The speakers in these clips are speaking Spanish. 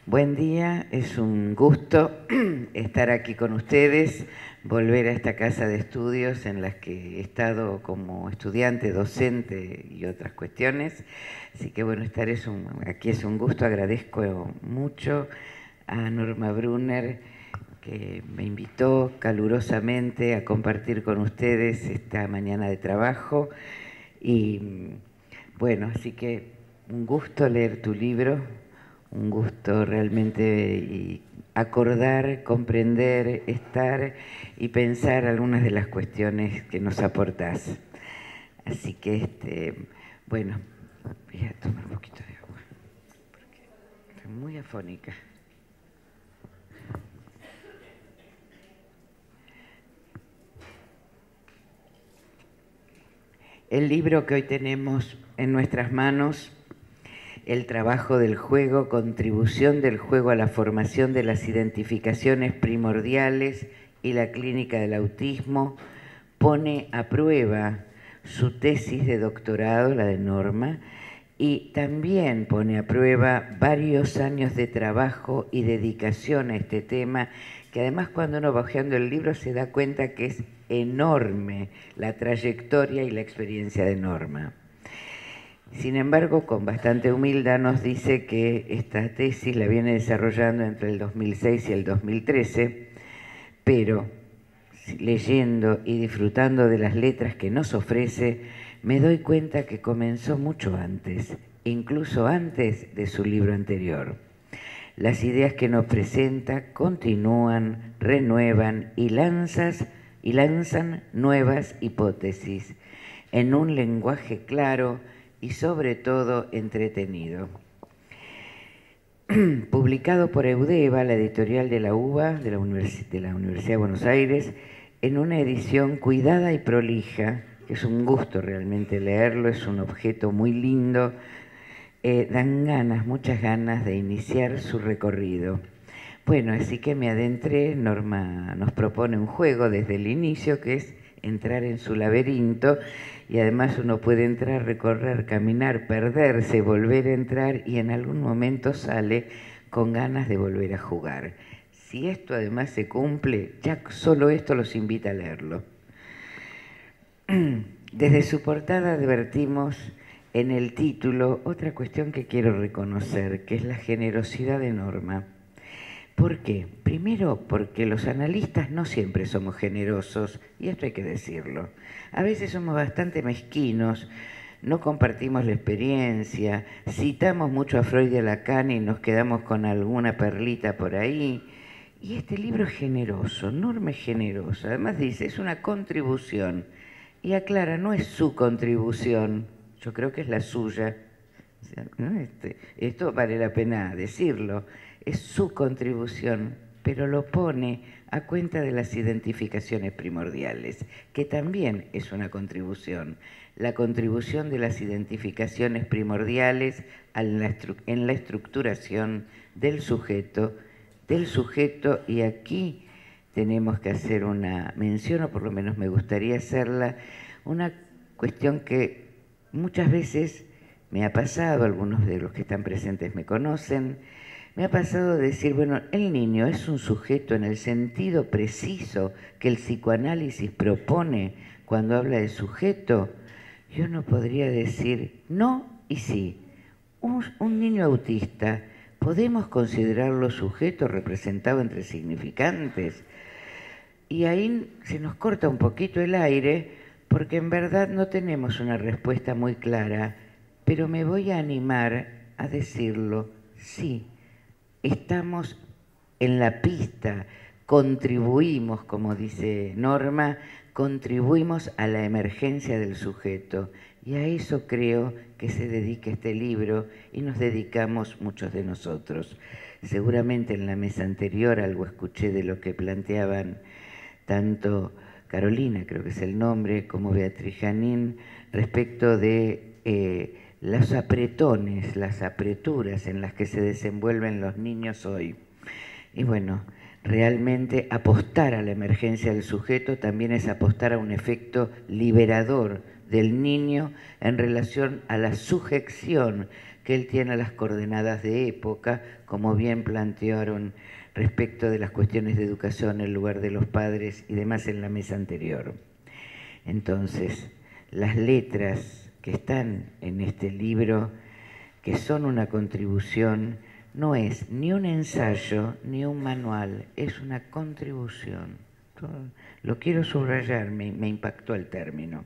Buen día, es un gusto estar aquí con ustedes, volver a esta casa de estudios en las que he estado como estudiante, docente y otras cuestiones. Así que bueno, aquí es un gusto, agradezco mucho a Norma Brunner que me invitó calurosamente a compartir con ustedes esta mañana de trabajo. Y bueno, así que un gusto leer tu libro, un gusto realmente acordar, comprender, estar y pensar algunas de las cuestiones que nos aportás. Así que, bueno, voy a tomar un poquito de agua, porque estoy muy afónica. El libro que hoy tenemos en nuestras manos, El trabajo del juego, contribución del juego a la formación de las identificaciones primordiales y la clínica del autismo, pone a prueba su tesis de doctorado, la de Norma, y también pone a prueba varios años de trabajo y dedicación a este tema, que además cuando uno va hojeando el libro se da cuenta que es enorme la trayectoria y la experiencia de Norma. Sin embargo, con bastante humildad nos dice que esta tesis la viene desarrollando entre el 2006 y el 2013, pero leyendo y disfrutando de las letras que nos ofrece, me doy cuenta que comenzó mucho antes, incluso antes de su libro anterior. Las ideas que nos presenta continúan, renuevan y lanzan nuevas hipótesis en un lenguaje claro y sobre todo entretenido. Publicado por Eudeva, la editorial de la UBA, de la Universidad de Buenos Aires, en una edición cuidada y prolija, que es un gusto realmente leerlo, es un objeto muy lindo, dan ganas, muchas ganas de iniciar su recorrido. Bueno, así que me adentré, Norma nos propone un juego desde el inicio, que es entrar en su laberinto, y además uno puede entrar, recorrer, caminar, perderse, volver a entrar y en algún momento sale con ganas de volver a jugar. Si esto además se cumple, ya solo esto los invita a leerlo. Desde su portada advertimos en el título otra cuestión que quiero reconocer, que es la generosidad de Norma. ¿Por qué? Primero, porque los analistas no siempre somos generosos, y esto hay que decirlo. A veces somos bastante mezquinos, no compartimos la experiencia, citamos mucho a Freud y a Lacan y nos quedamos con alguna perlita por ahí. Y este libro es generoso, Norma es generosa. Además dice, es una contribución. Y aclara, no es su contribución, yo creo que es la suya. ¿No? Esto vale la pena decirlo. Es su contribución, pero lo pone a cuenta de las identificaciones primordiales, que también es una contribución. La contribución de las identificaciones primordiales en la estructuración del sujeto, y aquí tenemos que hacer una mención, o por lo menos me gustaría hacerla, una cuestión que muchas veces me ha pasado, algunos de los que están presentes me conocen, me ha pasado de decir, bueno, el niño es un sujeto en el sentido preciso que el psicoanálisis propone cuando habla de sujeto. Yo no podría decir no y sí. Un niño autista, ¿podemos considerarlo sujeto representado entre significantes? Y ahí se nos corta un poquito el aire porque en verdad no tenemos una respuesta muy clara, pero me voy a animar a decirlo, sí. Estamos en la pista, contribuimos, como dice Norma, contribuimos a la emergencia del sujeto. Y a eso creo que se dedica este libro y nos dedicamos muchos de nosotros. Seguramente en la mesa anterior algo escuché de lo que planteaban tanto Carolina, creo que es el nombre, como Beatriz Janín, respecto de los apretones, las apreturas en las que se desenvuelven los niños hoy. Y bueno, realmente apostar a la emergencia del sujeto también es apostar a un efecto liberador del niño en relación a la sujeción que él tiene las coordenadas de época, como bien plantearon respecto de las cuestiones de educación, el lugar de los padres y demás en la mesa anterior. Entonces, las letras que están en este libro, que son una contribución, no es ni un ensayo ni un manual, es una contribución. Lo quiero subrayar, me impactó el término.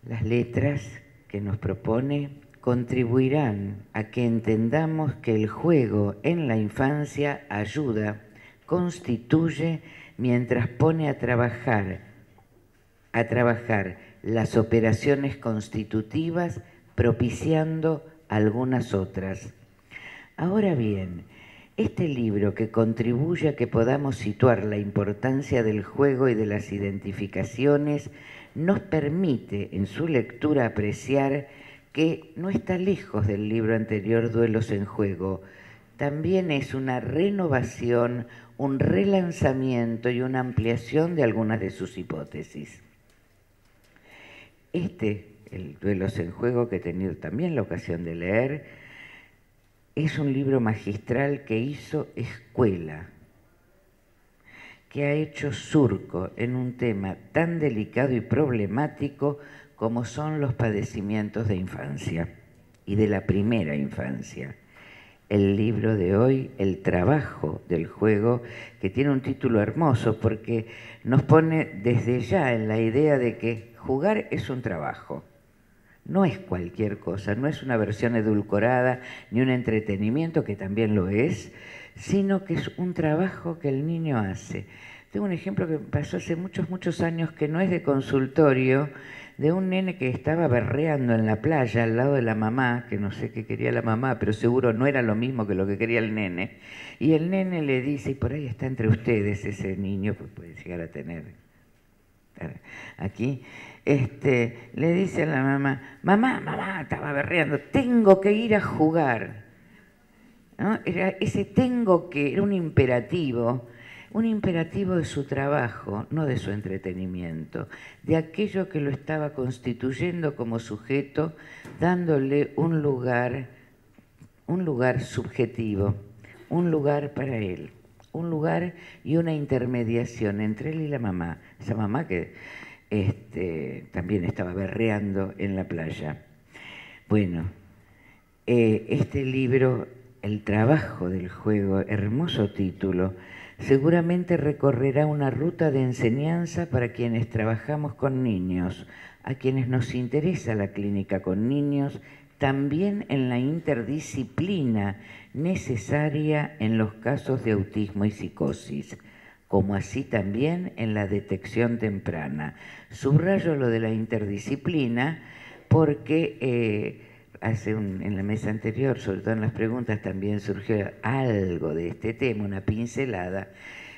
Las letras que nos propone contribuirán a que entendamos que el juego en la infancia ayuda, constituye, mientras pone a trabajar las operaciones constitutivas, propiciando algunas otras. Ahora bien, este libro que contribuye a que podamos situar la importancia del juego y de las identificaciones nos permite en su lectura apreciar que no está lejos del libro anterior Duelos en Juego. También es una renovación, un relanzamiento y una ampliación de algunas de sus hipótesis. El Duelos en Juego, que he tenido también la ocasión de leer, es un libro magistral que hizo escuela, que ha hecho surco en un tema tan delicado y problemático como son los padecimientos de infancia y de la primera infancia. El libro de hoy, El trabajo del juego, que tiene un título hermoso porque nos pone desde ya en la idea de que jugar es un trabajo. No es cualquier cosa, no es una versión edulcorada ni un entretenimiento, que también lo es, sino que es un trabajo que el niño hace. Tengo un ejemplo que pasó hace muchos años, que no es de consultorio, de un nene que estaba berreando en la playa al lado de la mamá, que no sé qué quería la mamá, pero seguro no era lo mismo que lo que quería el nene. Y el nene le dice, y por ahí está entre ustedes ese niño, pues puede llegar a tener aquí, le dice a la mamá, mamá, estaba berreando, tengo que ir a jugar. ¿No? Ese tengo que, era un imperativo de su trabajo, no de su entretenimiento, de aquello que lo estaba constituyendo como sujeto, dándole un lugar subjetivo, un lugar para él, un lugar y una intermediación entre él y la mamá, esa mamá que también estaba berreando en la playa. Bueno, este libro, El trabajo del juego, hermoso título, seguramente recorrerá una ruta de enseñanza para quienes trabajamos con niños, a quienes nos interesa la clínica con niños, también en la interdisciplina necesaria en los casos de autismo y psicosis, como así también en la detección temprana. Subrayo lo de la interdisciplina porque en la mesa anterior, sobre todo en las preguntas, también surgió algo de este tema, una pincelada.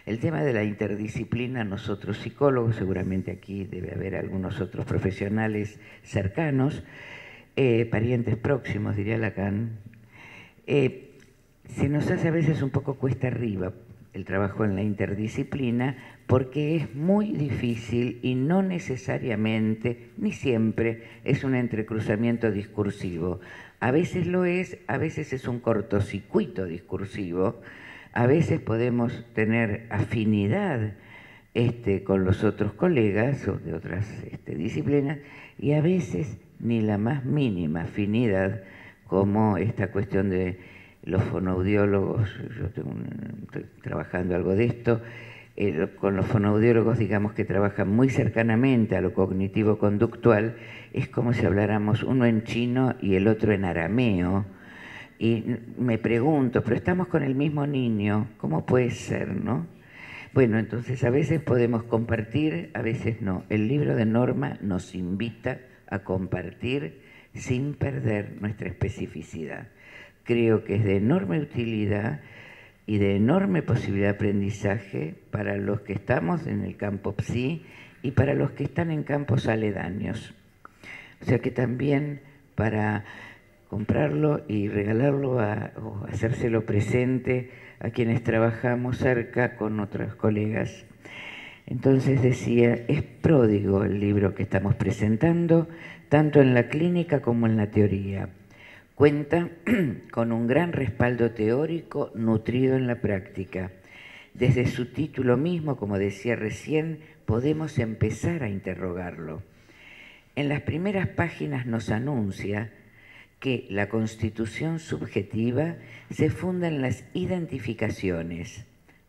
El tema de la interdisciplina, nosotros psicólogos, seguramente aquí debe haber algunos otros profesionales cercanos, parientes próximos, diría Lacan, se nos hace a veces un poco cuesta arriba el trabajo en la interdisciplina, porque es muy difícil y no necesariamente, ni siempre, es un entrecruzamiento discursivo. A veces lo es, a veces es un cortocircuito discursivo, a veces podemos tener afinidad con los otros colegas o de otras disciplinas, y a veces ni la más mínima afinidad, como esta cuestión de los fonoaudiólogos. Yo estoy trabajando algo de esto, con los fonoaudiólogos, digamos, que trabajan muy cercanamente a lo cognitivo-conductual, es como si habláramos uno en chino y el otro en arameo. Y me pregunto, pero estamos con el mismo niño, ¿cómo puede ser, no? Bueno, entonces a veces podemos compartir, a veces no. El libro de Norma nos invita a compartir sin perder nuestra especificidad. Creo que es de enorme utilidad y de enorme posibilidad de aprendizaje para los que estamos en el campo psi y para los que están en campos aledaños. O sea que también para comprarlo y regalarlo o hacérselo presente a quienes trabajamos cerca con otros colegas. Entonces decía, es pródigo el libro que estamos presentando, tanto en la clínica como en la teoría. Cuenta con un gran respaldo teórico nutrido en la práctica. Desde su título mismo, como decía recién, podemos empezar a interrogarlo. En las primeras páginas nos anuncia que la constitución subjetiva se funda en las identificaciones,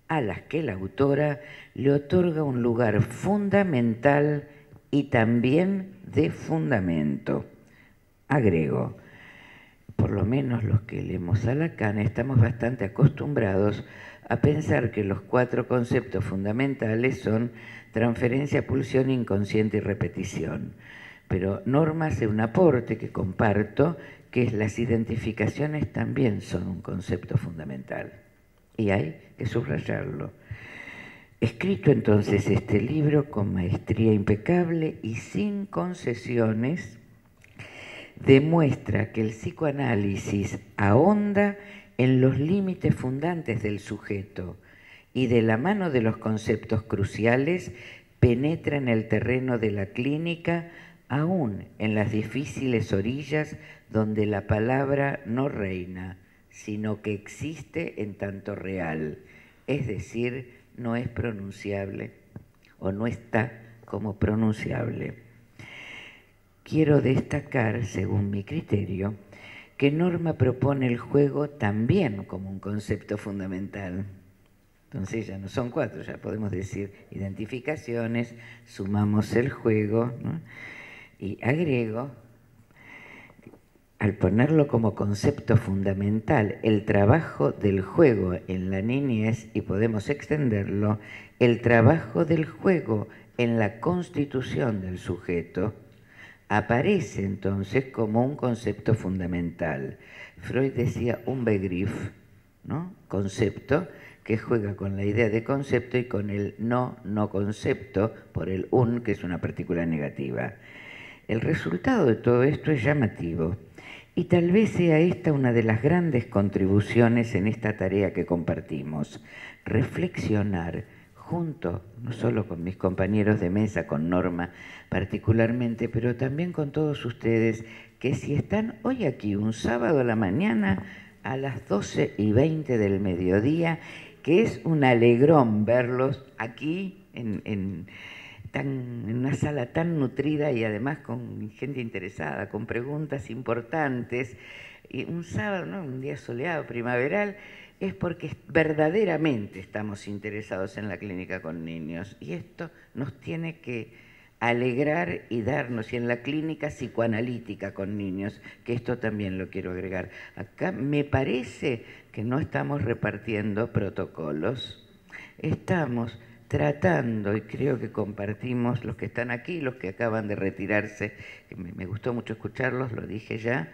a las que la autora le otorga un lugar fundamental y también de fundamento. Agrego, por lo menos los que leemos a Lacan, estamos bastante acostumbrados a pensar que los 4 conceptos fundamentales son transferencia, pulsión, inconsciente y repetición. Pero Norma hace un aporte que comparto, que es las identificaciones también son un concepto fundamental. Y hay que subrayarlo. Escrito entonces este libro con maestría impecable y sin concesiones, demuestra que el psicoanálisis ahonda en los límites fundantes del sujeto y de la mano de los conceptos cruciales penetra en el terreno de la clínica, aún en las difíciles orillas donde la palabra no reina, sino que existe en tanto real, es decir, no es pronunciable o no está como pronunciable. Quiero destacar, según mi criterio, que Norma propone el juego también como un concepto fundamental. Entonces ya no son 4, ya podemos decir identificaciones, sumamos el juego, ¿no? Y agrego, al ponerlo como concepto fundamental, el trabajo del juego en la niñez, y podemos extenderlo, el trabajo del juego en la constitución del sujeto, aparece entonces como un concepto fundamental. Freud decía un Begriff, ¿no? Concepto, que juega con la idea de concepto y con el no concepto, por el un, que es una partícula negativa. El resultado de todo esto es llamativo y tal vez sea esta una de las grandes contribuciones en esta tarea que compartimos, reflexionar junto, no solo con mis compañeros de mesa, con Norma particularmente, pero también con todos ustedes, que si están hoy aquí un sábado a la mañana a las 12:20 del mediodía, que es un alegrón verlos aquí en una sala tan nutrida y además con gente interesada, con preguntas importantes, y un sábado, ¿no? Un día soleado, primaveral, es porque verdaderamente estamos interesados en la clínica con niños y esto nos tiene que alegrar y darnos, y en la clínica psicoanalítica con niños, que esto también lo quiero agregar. Acá me parece que no estamos repartiendo protocolos, estamos tratando, y creo que compartimos los que están aquí, los que acaban de retirarse, que me gustó mucho escucharlos, lo dije ya,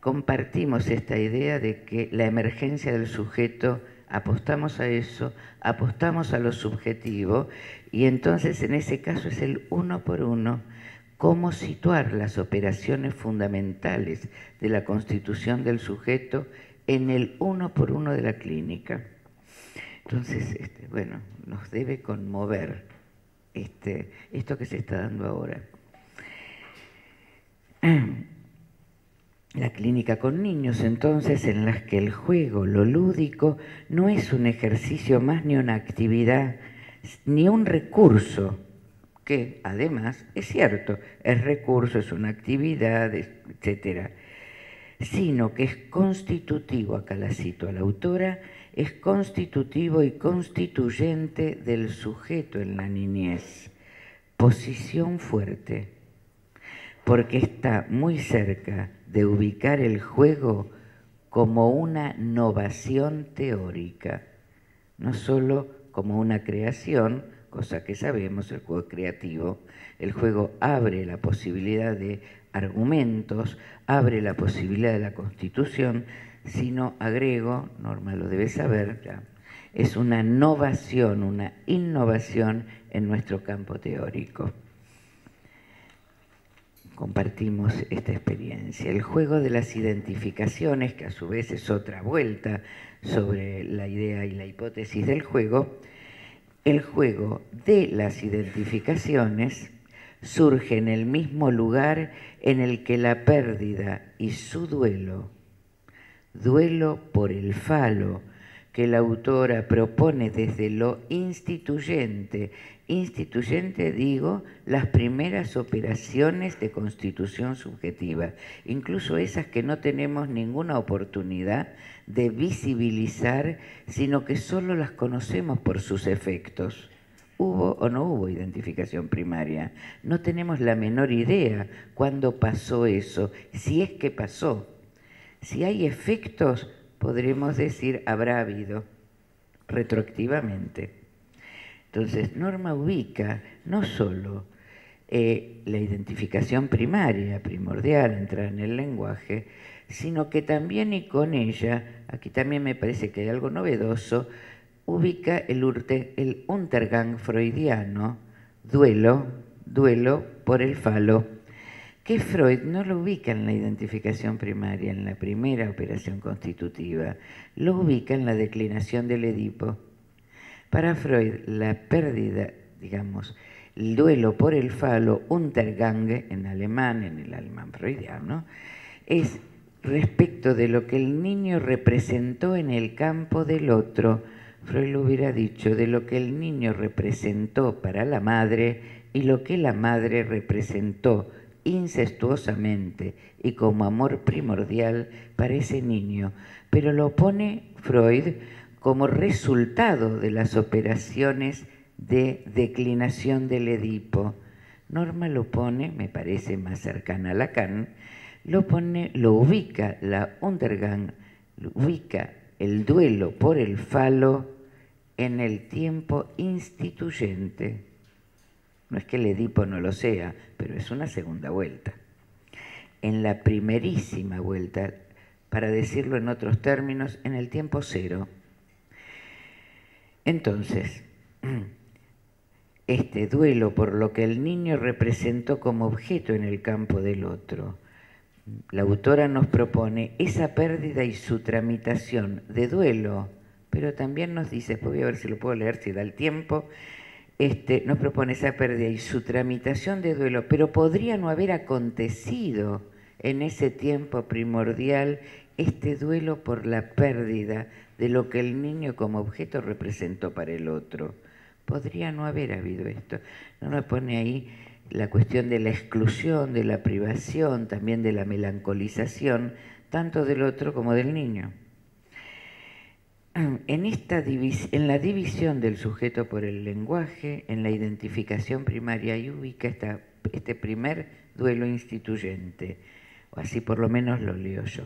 compartimos esta idea de que la emergencia del sujeto, apostamos a eso, apostamos a lo subjetivo, y entonces en ese caso es el uno por uno, cómo situar las operaciones fundamentales de la constitución del sujeto en el uno por uno de la clínica. Entonces, bueno, nos debe conmover esto que se está dando ahora. La clínica con niños, entonces, en las que el juego, lo lúdico, no es un ejercicio más ni una actividad, ni un recurso, que además es cierto, es recurso, es una actividad, etc., sino que es constitutivo, acá la cito a la autora, es constitutivo y constituyente del sujeto en la niñez. Posición fuerte, porque está muy cerca de ubicar el juego como una novación teórica, no solo como una creación, cosa que sabemos, el juego creativo. El juego abre la posibilidad de argumentos, abre la posibilidad de la constitución, sino, agrego, Norma lo debe saber ya, es una novación, una innovación en nuestro campo teórico. Compartimos esta experiencia. El juego de las identificaciones, que a su vez es otra vuelta sobre la idea y la hipótesis del juego, el juego de las identificaciones surge en el mismo lugar en el que la pérdida y su duelo duelo por el falo, que la autora propone desde lo instituyente. Instituyente, digo, las primeras operaciones de constitución subjetiva, incluso esas que no tenemos ninguna oportunidad de visibilizar, sino que solo las conocemos por sus efectos. ¿Hubo o no hubo identificación primaria? No tenemos la menor idea cuándo pasó eso, si es que pasó. Si hay efectos, podremos decir habrá habido retroactivamente. Entonces, Norma ubica no solo la identificación primaria, primordial, entrar en el lenguaje, sino que también y con ella, aquí también me parece que hay algo novedoso, ubica el Untergang freudiano, duelo por el falo, que Freud no lo ubica en la identificación primaria, en la primera operación constitutiva, lo ubica en la declinación del Edipo. Para Freud, la pérdida, digamos, el duelo por el falo, Untergang en alemán, en el alemán freudiano, es respecto de lo que el niño representó en el campo del otro. Freud lo hubiera dicho, de lo que el niño representó para la madre y lo que la madre representó incestuosamente y como amor primordial para ese niño, pero lo pone Freud como resultado de las operaciones de declinación del Edipo. Norma lo pone, me parece más cercana a Lacan, lo ubica, la Untergang, ubica el duelo por el falo en el tiempo instituyente. No es que el Edipo no lo sea, pero es una segunda vuelta. En la primerísima vuelta, para decirlo en otros términos, en el tiempo cero. Entonces, este duelo por lo que el niño representó como objeto en el campo del otro, la autora nos propone esa pérdida y su tramitación de duelo, pero también nos dice, voy a ver si lo puedo leer, si da el tiempo, nos propone esa pérdida y su tramitación de duelo, pero podría no haber acontecido en ese tiempo primordial este duelo por la pérdida de lo que el niño como objeto representó para el otro. Podría no haber habido esto. No nos pone ahí la cuestión de la exclusión, de la privación, también de la melancolización, tanto del otro como del niño. En la división del sujeto por el lenguaje, en la identificación primaria, y ubica este primer duelo instituyente, o así por lo menos lo leo yo.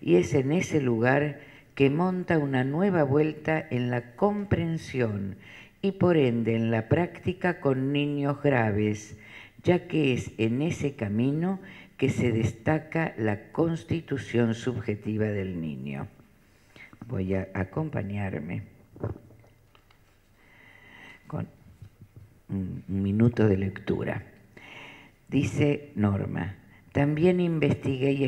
Y es en ese lugar que monta una nueva vuelta en la comprensión y por ende en la práctica con niños graves, ya que es en ese camino que se destaca la constitución subjetiva del niño. Voy a acompañarme con un minuto de lectura. Dice Norma, también investigué y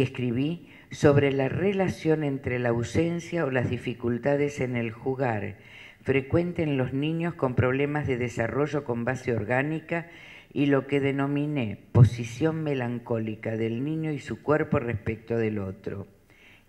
escribí sobre la relación entre la ausencia o las dificultades en el jugar, frecuente en los niños con problemas de desarrollo con base orgánica, y lo que denominé posición melancólica del niño y su cuerpo respecto del otro.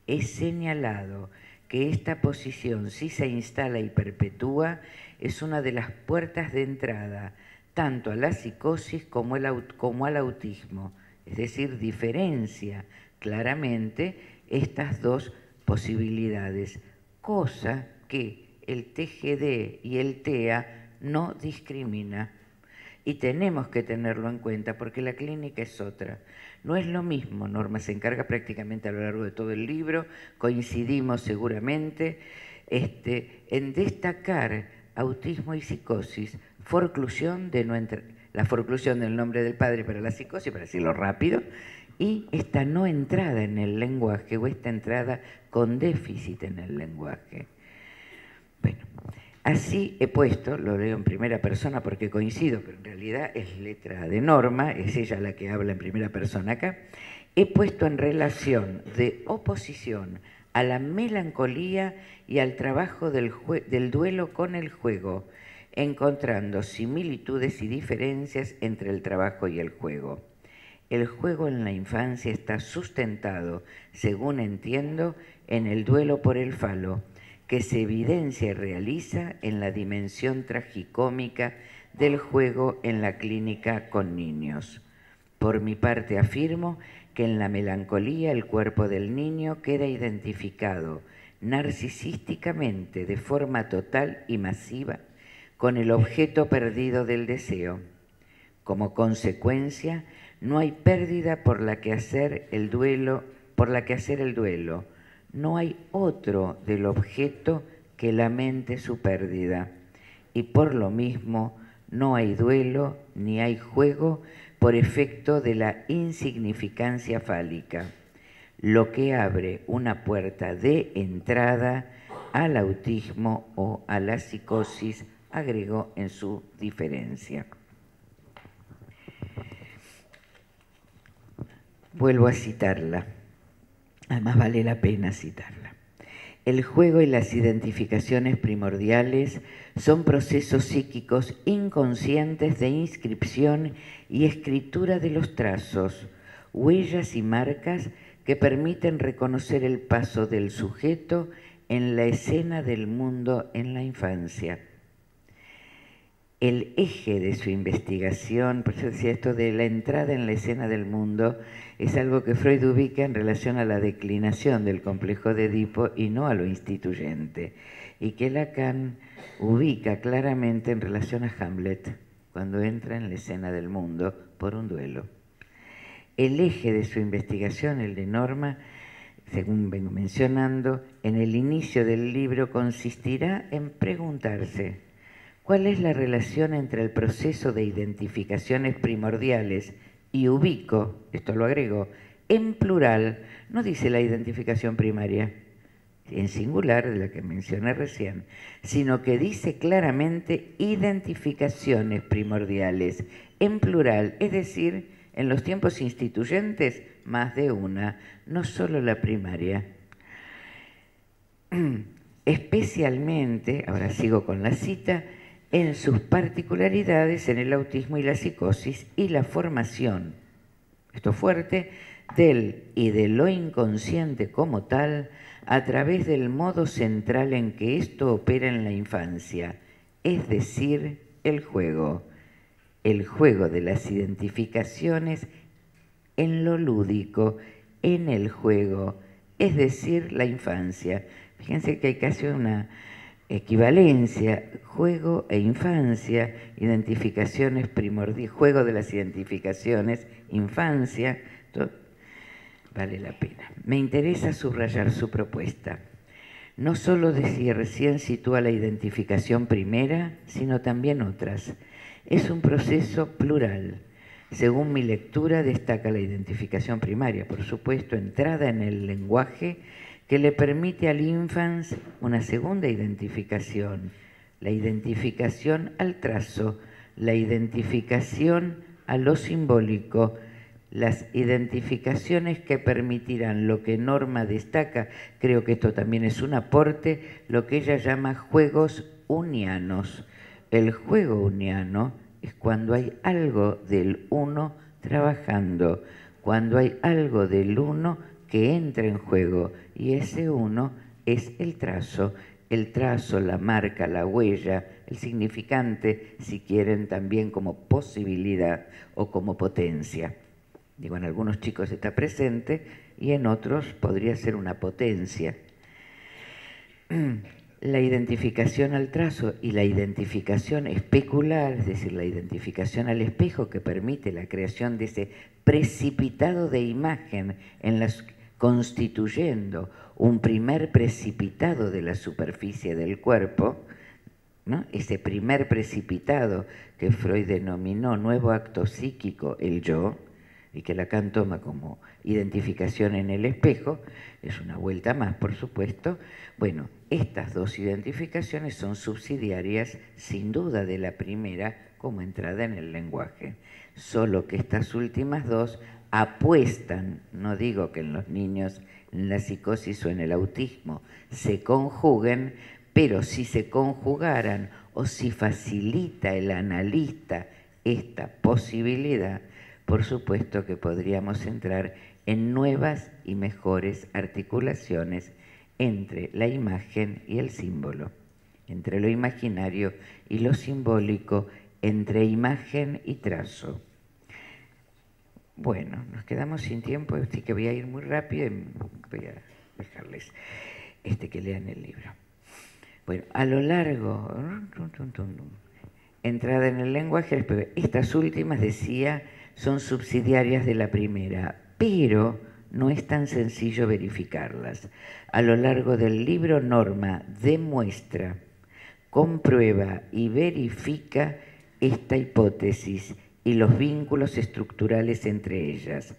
He señalado que esta posición, si se instala y perpetúa, es una de las puertas de entrada tanto a la psicosis como al autismo, es decir, diferencia claramente estas dos posibilidades, cosa que el TGD y el TEA no discrimina. Y tenemos que tenerlo en cuenta porque la clínica es otra. No es lo mismo, Norma se encarga prácticamente a lo largo de todo el libro, coincidimos seguramente, en destacar autismo y psicosis, forclusión de no la forclusión del nombre del padre para la psicosis, para decirlo rápido, y esta no entrada en el lenguaje o esta entrada con déficit en el lenguaje. Bueno, así he puesto, lo leo en primera persona porque coincido, pero en realidad es letra de Norma, es ella la que habla en primera persona acá, he puesto en relación de oposición a la melancolía y al trabajo del duelo con el juego, encontrando similitudes y diferencias entre el trabajo y el juego. El juego en la infancia está sustentado, según entiendo, en el duelo por el falo, que se evidencia y realiza en la dimensión tragicómica del juego en la clínica con niños. Por mi parte afirmo que en la melancolía el cuerpo del niño queda identificado narcisísticamente de forma total y masiva con el objeto perdido del deseo. Como consecuencia, no hay pérdida por la que hacer el duelo, no hay otro del objeto que lamente su pérdida, y por lo mismo no hay duelo ni hay juego por efecto de la insignificancia fálica, lo que abre una puerta de entrada al autismo o a la psicosis, agregó en su diferencia. Vuelvo a citarla, además vale la pena citarla. El juego y las identificaciones primordiales son procesos psíquicos inconscientes de inscripción y escritura de los trazos, huellas y marcas que permiten reconocer el paso del sujeto en la escena del mundo en la infancia. El eje de su investigación, por eso decía esto de la entrada en la escena del mundo, es algo que Freud ubica en relación a la declinación del complejo de Edipo y no a lo instituyente, y que Lacan ubica claramente en relación a Hamlet, cuando entra en la escena del mundo por un duelo. El eje de su investigación, el de Norma, según vengo mencionando, en el inicio del libro consistirá en preguntarse ¿cuál es la relación entre el proceso de identificaciones primordiales y ubico, esto lo agrego, en plural, no dice la identificación primaria, en singular, de la que mencioné recién, sino que dice claramente identificaciones primordiales, en plural, es decir, en los tiempos instituyentes, más de una, no solo la primaria. Especialmente, ahora sigo con la cita, en sus particularidades en el autismo y la psicosis y la formación, esto fuerte, del y de lo inconsciente como tal a través del modo central en que esto opera en la infancia, es decir, el juego de las identificaciones en lo lúdico, en el juego, es decir, la infancia. Fíjense que hay casi una equivalencia, juego e infancia, identificaciones primordiales, juego de las identificaciones, infancia, todo, vale la pena. Me interesa subrayar su propuesta, no solo de si recién sitúa la identificación primera, sino también otras. Es un proceso plural. Según mi lectura, destaca la identificación primaria, por supuesto, entrada en el lenguaje, que le permite al infans una segunda identificación, la identificación al trazo, la identificación a lo simbólico, las identificaciones que permitirán lo que Norma destaca, creo que esto también es un aporte, lo que ella llama juegos unianos. El juego uniano es cuando hay algo del uno trabajando, cuando hay algo del uno que entra en juego, y ese uno es el trazo, la marca, la huella, el significante, si quieren, también como posibilidad o como potencia. Digo, en algunos chicos está presente y en otros podría ser una potencia. La identificación al trazo y la identificación especular, es decir, la identificación al espejo que permite la creación de ese precipitado de imagen en las constituyendo un primer precipitado de la superficie del cuerpo, ¿no? Ese primer precipitado que Freud denominó nuevo acto psíquico, el yo, y que Lacan toma como identificación en el espejo, es una vuelta más, por supuesto. Bueno, estas dos identificaciones son subsidiarias, sin duda, de la primera como entrada en el lenguaje, solo que estas últimas dos apuestan, no digo que en los niños, en la psicosis o en el autismo, se conjuguen, pero si se conjugaran o si facilita el analista esta posibilidad, por supuesto que podríamos entrar en nuevas y mejores articulaciones entre la imagen y el símbolo, entre lo imaginario y lo simbólico, entre imagen y trazo. Bueno, nos quedamos sin tiempo, así que voy a ir muy rápido y voy a dejarles que lean el libro. Bueno, a lo largo, entrada en el lenguaje, estas últimas, decía, son subsidiarias de la primera, pero no es tan sencillo verificarlas. A lo largo del libro, Norma demuestra, comprueba y verifica esta hipótesis y los vínculos estructurales entre ellas.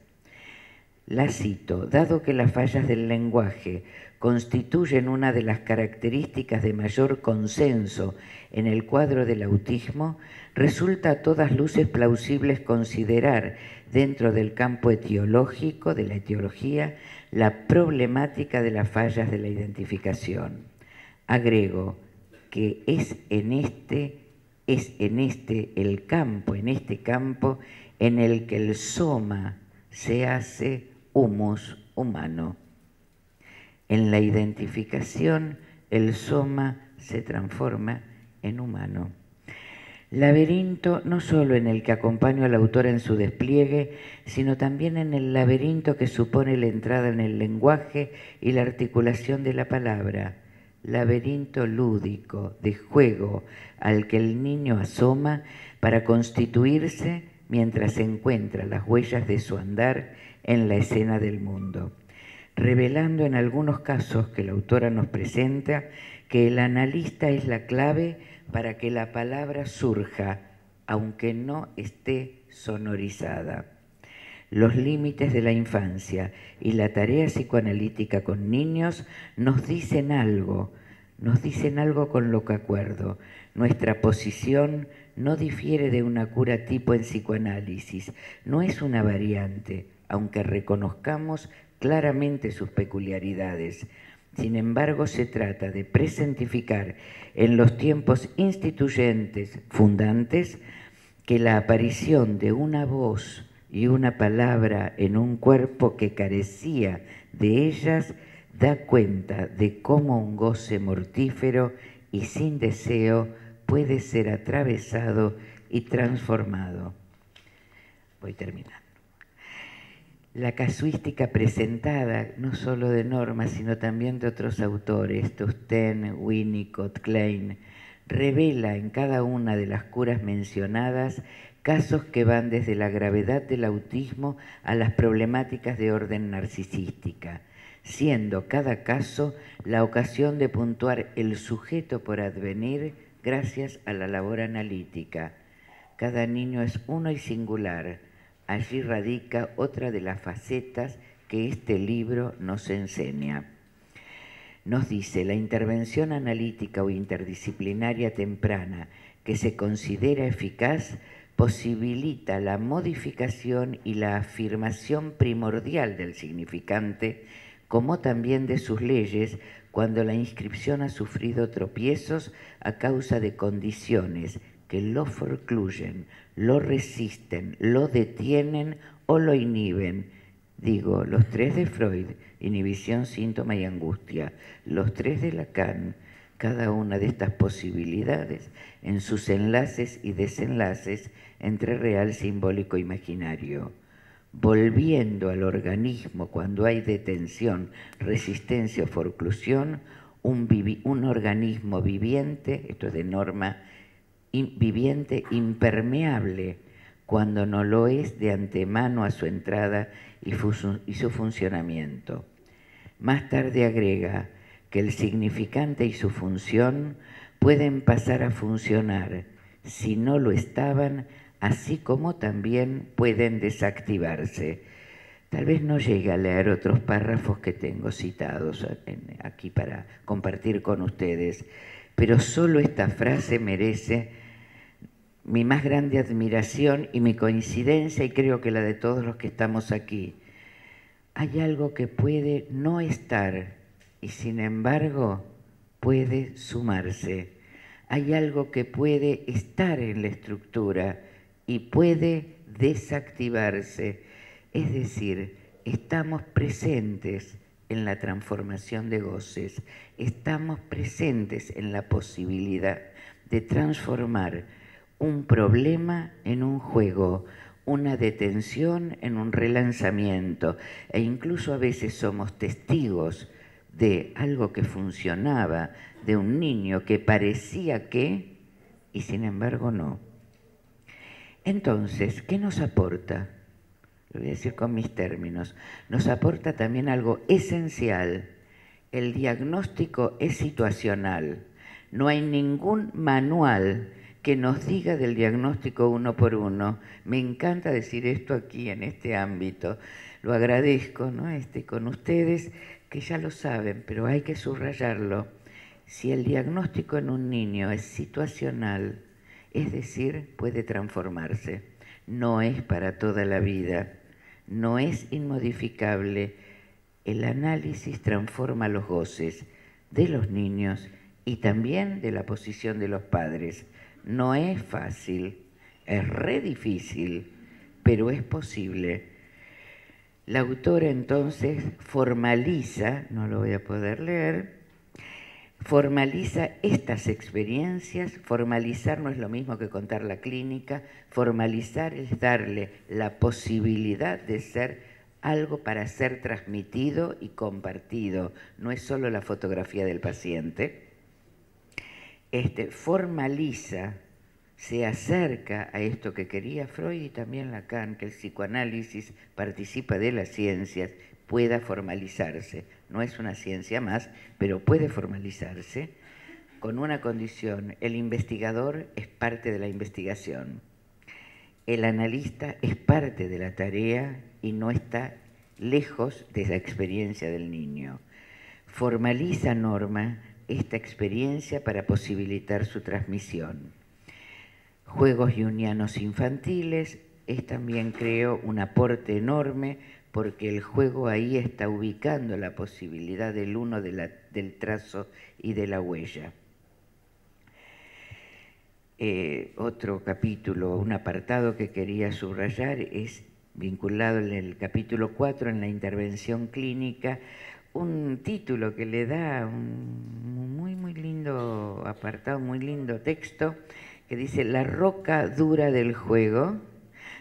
La cito: dado que las fallas del lenguaje constituyen una de las características de mayor consenso en el cuadro del autismo, resulta a todas luces plausible considerar dentro del campo etiológico, de la etiología, la problemática de las fallas de la identificación. Agrego que es en este campo en el que el soma se hace humus humano. En la identificación, el soma se transforma en humano. Laberinto no solo en el que acompaño al autor en su despliegue, sino también en el laberinto que supone la entrada en el lenguaje y la articulación de la palabra. Laberinto lúdico, de juego, al que el niño asoma para constituirse mientras encuentra las huellas de su andar en la escena del mundo, revelando en algunos casos que la autora nos presenta que el analista es la clave para que la palabra surja, aunque no esté sonorizada. Los límites de la infancia y la tarea psicoanalítica con niños nos dicen algo con lo que acuerdo. Nuestra posición no difiere de una cura tipo en psicoanálisis, no es una variante, aunque reconozcamos claramente sus peculiaridades. Sin embargo, se trata de presentificar en los tiempos instituyentes fundantes que la aparición de una voz y una palabra en un cuerpo que carecía de ellas da cuenta de cómo un goce mortífero y sin deseo puede ser atravesado y transformado. Voy terminando. La casuística presentada, no solo de Norma, sino también de otros autores, Toussaint, Winnicott, Klein, revela en cada una de las curas mencionadas casos que van desde la gravedad del autismo a las problemáticas de orden narcisística, siendo cada caso la ocasión de puntuar el sujeto por advenir gracias a la labor analítica. Cada niño es uno y singular. Allí radica otra de las facetas que este libro nos enseña. Nos dice, la intervención analítica o interdisciplinaria temprana que se considera eficaz posibilita la modificación y la afirmación primordial del significante, como también de sus leyes, cuando la inscripción ha sufrido tropiezos a causa de condiciones que lo forcluyen, lo resisten, lo detienen o lo inhiben. Digo, los tres de Freud, inhibición, síntoma y angustia, los tres de Lacan, cada una de estas posibilidades en sus enlaces y desenlaces entre real, simbólico e imaginario. Volviendo al organismo cuando hay detención, resistencia o forclusión, un organismo viviente, esto es de Norma, viviente impermeable cuando no lo es de antemano a su entrada y su funcionamiento. Más tarde agrega que el significante y su función pueden pasar a funcionar si no lo estaban, así como también pueden desactivarse. Tal vez no llegue a leer otros párrafos que tengo citados aquí para compartir con ustedes, pero solo esta frase merece mi más grande admiración y mi coincidencia, y creo que la de todos los que estamos aquí. Hay algo que puede no estar y sin embargo puede sumarse. Hay algo que puede estar en la estructura y puede desactivarse, es decir, estamos presentes en la transformación de goces, estamos presentes en la posibilidad de transformar un problema en un juego, una detención en un relanzamiento, e incluso a veces somos testigos de algo que funcionaba, de un niño que parecía que, y sin embargo no. Entonces, ¿qué nos aporta? Lo voy a decir con mis términos. Nos aporta también algo esencial. El diagnóstico es situacional. No hay ningún manual que nos diga del diagnóstico uno por uno. Me encanta decir esto aquí en este ámbito. Lo agradezco, ¿no? Con ustedes que ya lo saben, pero hay que subrayarlo. Si el diagnóstico en un niño es situacional, es decir, puede transformarse, no es para toda la vida, no es inmodificable. El análisis transforma los goces de los niños y también de la posición de los padres. No es fácil, es re difícil, pero es posible. La autora entonces formaliza, no lo voy a poder leer, formaliza estas experiencias. Formalizar no es lo mismo que contar la clínica, formalizar es darle la posibilidad de ser algo para ser transmitido y compartido, no es solo la fotografía del paciente. Formaliza, se acerca a esto que quería Freud y también Lacan, que el psicoanálisis participa de las ciencias, pueda formalizarse. No es una ciencia más, pero puede formalizarse con una condición: el investigador es parte de la investigación, el analista es parte de la tarea y no está lejos de la experiencia del niño. Formaliza Norma esta experiencia para posibilitar su transmisión. Juegos junguianos infantiles es también, creo, un aporte enorme, porque el juego ahí está ubicando la posibilidad del uno del trazo y de la huella. Otro capítulo, un apartado que quería subrayar es vinculado en el capítulo 4, en la intervención clínica, un título que le da un muy lindo apartado, muy lindo texto, que dice La roca dura del juego.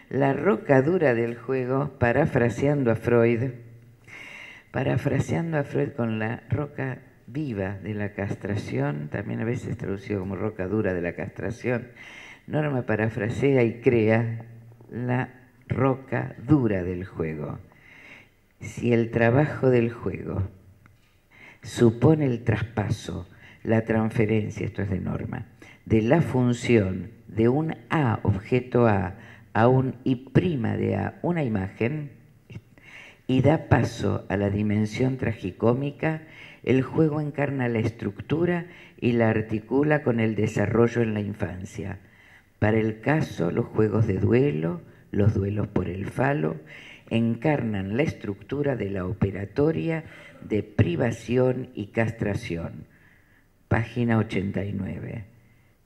La roca dura del juego, parafraseando a Freud con la roca viva de la castración, también a veces traducido como roca dura de la castración. Norma parafrasea y crea la roca dura del juego. Si el trabajo del juego supone el traspaso, la transferencia, esto es de Norma, de la función de un A, objeto A un I' de A, una imagen, y da paso a la dimensión tragicómica, el juego encarna la estructura y la articula con el desarrollo en la infancia. Para el caso, los juegos de duelo, los duelos por el falo, encarnan la estructura de la operatoria de privación y castración. Página 89.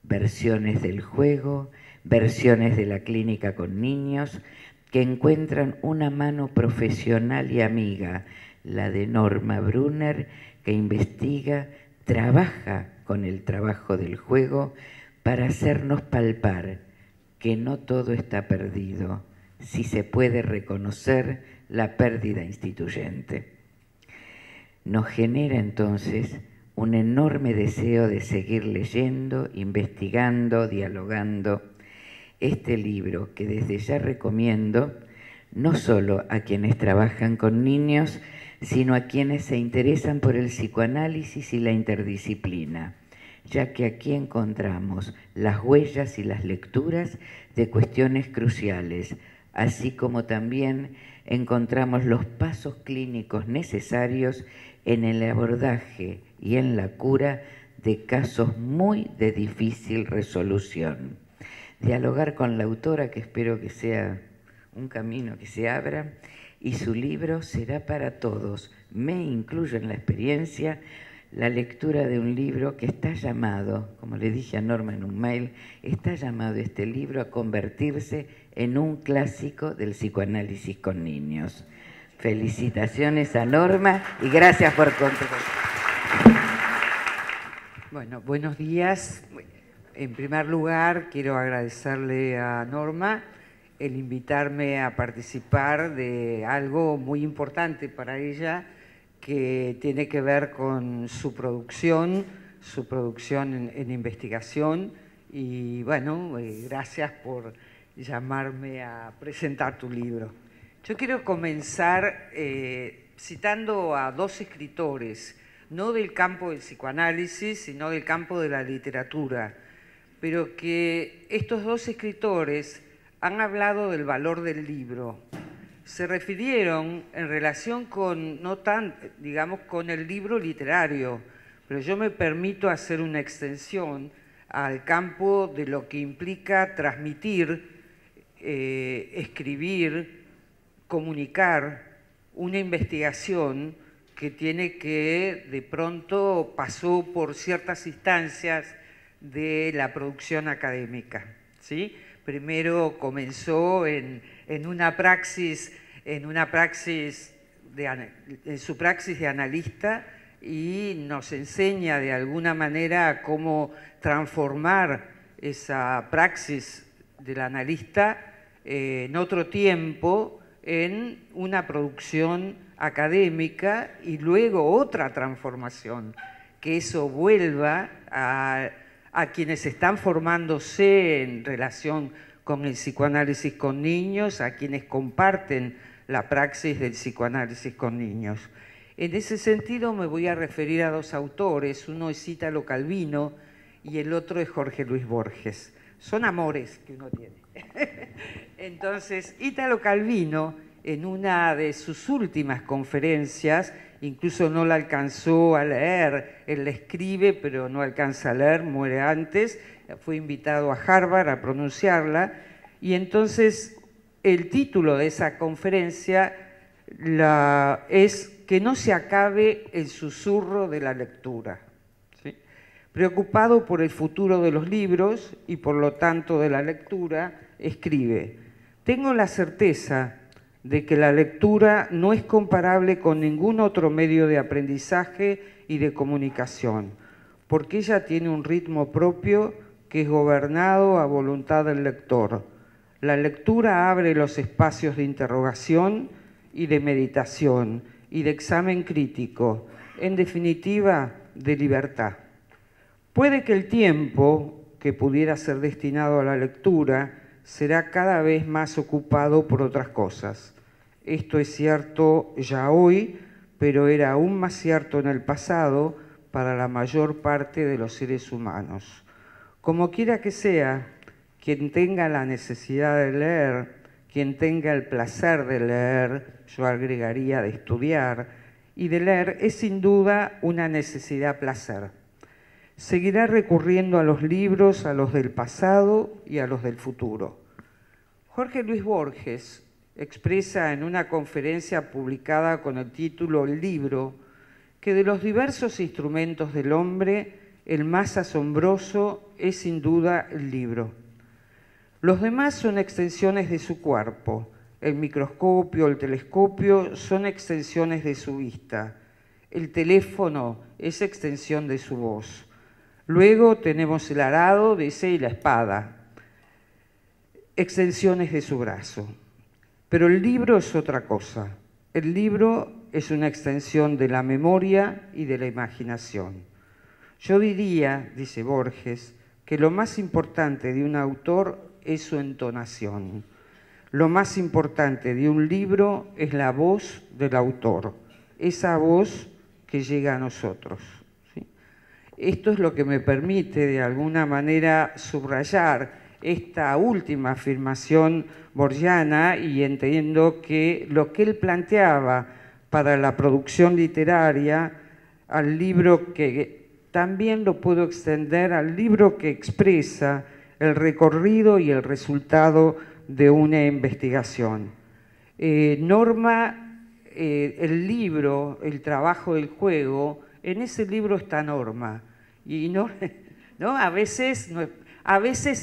Versiones del juego, versiones de la clínica con niños, que encuentran una mano profesional y amiga, la de Norma Brunner, que investiga, trabaja con el trabajo del juego para hacernos palpar que no todo está perdido, si se puede reconocer la pérdida instituyente. Nos genera entonces un enorme deseo de seguir leyendo, investigando, dialogando este libro, que desde ya recomiendo no solo a quienes trabajan con niños, sino a quienes se interesan por el psicoanálisis y la interdisciplina, ya que aquí encontramos las huellas y las lecturas de cuestiones cruciales, así como también encontramos los pasos clínicos necesarios en el abordaje y en la cura de casos muy de difícil resolución. Dialogar con la autora, que espero que sea un camino que se abra, y su libro será para todos. Me incluyo en la experiencia, la lectura de un libro que está llamado, como le dije a Norma en un mail, está llamado este libro a convertirse en un clásico del psicoanálisis con niños. Felicitaciones a Norma y gracias por contribuir. Bueno, buenos días. En primer lugar, quiero agradecerle a Norma el invitarme a participar de algo muy importante para ella, que tiene que ver con su producción en investigación. Y bueno, gracias por llamarme a presentar tu libro. Yo quiero comenzar citando a dos escritores, no del campo del psicoanálisis, sino del campo de la literatura, pero que estos dos escritores han hablado del valor del libro. Se refirieron en relación con, no tan, digamos, con el libro literario, pero yo me permito hacer una extensión al campo de lo que implica transmitir, escribir, comunicar una investigación que tiene que, de pronto, pasó por ciertas instancias de la producción académica, ¿sí? Primero comenzó en su praxis de analista y nos enseña de alguna manera cómo transformar esa praxis del analista en otro tiempo en una producción académica y luego otra transformación, que eso vuelva a quienes están formándose en relación con el psicoanálisis con niños, a quienes comparten la praxis del psicoanálisis con niños. En ese sentido me voy a referir a dos autores, uno es Ítalo Calvino y el otro es Jorge Luis Borges. Son amores que uno tiene. Entonces, Ítalo Calvino, en una de sus últimas conferencias, incluso no la alcanzó a leer, él la escribe pero no alcanza a leer, muere antes, fue invitado a Harvard a pronunciarla, y entonces el título de esa conferencia es Que no se acabe el susurro de la lectura. ¿Sí? Preocupado por el futuro de los libros y por lo tanto de la lectura, escribe: tengo la certeza de que la lectura no es comparable con ningún otro medio de aprendizaje y de comunicación, porque ella tiene un ritmo propio que es gobernado a voluntad del lector. La lectura abre los espacios de interrogación y de meditación y de examen crítico, en definitiva, de libertad. Puede que el tiempo que pudiera ser destinado a la lectura será cada vez más ocupado por otras cosas. Esto es cierto ya hoy, pero era aún más cierto en el pasado para la mayor parte de los seres humanos. Como quiera que sea, quien tenga la necesidad de leer, quien tenga el placer de leer, yo agregaría de estudiar, y de leer es sin duda una necesidad-placer. Seguirá recurriendo a los libros, a los del pasado y a los del futuro. Jorge Luis Borges expresa en una conferencia publicada con el título El libro que de los diversos instrumentos del hombre, el más asombroso es sin duda el libro. Los demás son extensiones de su cuerpo. El microscopio, el telescopio son extensiones de su vista. El teléfono es extensión de su voz. Luego tenemos el arado, dice, y la espada, extensiones de su brazo. Pero el libro es otra cosa. El libro es una extensión de la memoria y de la imaginación. Yo diría, dice Borges, que lo más importante de un autor es su entonación. Lo más importante de un libro es la voz del autor, esa voz que llega a nosotros. ¿Sí? Esto es lo que me permite de alguna manera subrayar esta última afirmación borgiana, y entiendo que lo que él planteaba para la producción literaria, al libro que también lo puedo extender al libro que expresa el recorrido y el resultado de una investigación. Norma, el libro, El trabajo del juego, en ese libro está Norma. Y no, ¿no? A veces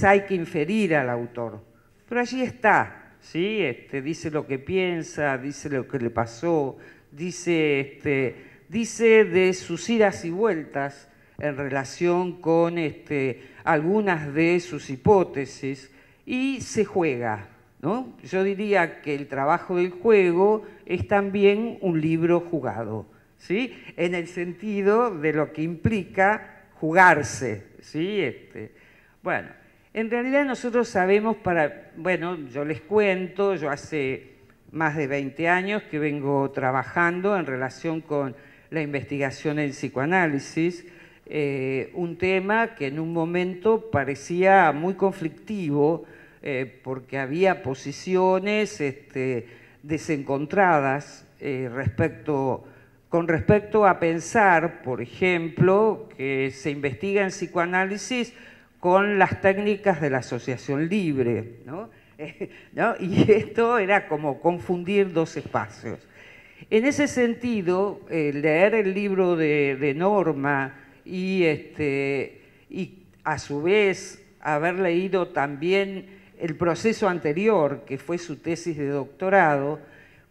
hay que inferir al autor, pero allí está, ¿sí? Dice lo que piensa, dice lo que le pasó, dice de sus idas y vueltas en relación con algunas de sus hipótesis y se juega, ¿no? Yo diría que el trabajo del juego es también un libro jugado, ¿sí? En el sentido de lo que implica jugarse, ¿sí? Bueno, en realidad nosotros sabemos bueno, yo les cuento, yo hace más de 20 años que vengo trabajando en relación con la investigación en psicoanálisis, un tema que en un momento parecía muy conflictivo porque había posiciones desencontradas con respecto a pensar, por ejemplo, que se investiga en psicoanálisis con las técnicas de la asociación libre, ¿no? ¿No? Y esto era como confundir dos espacios. En ese sentido, leer el libro de Norma y a su vez haber leído también el proceso anterior, que fue su tesis de doctorado,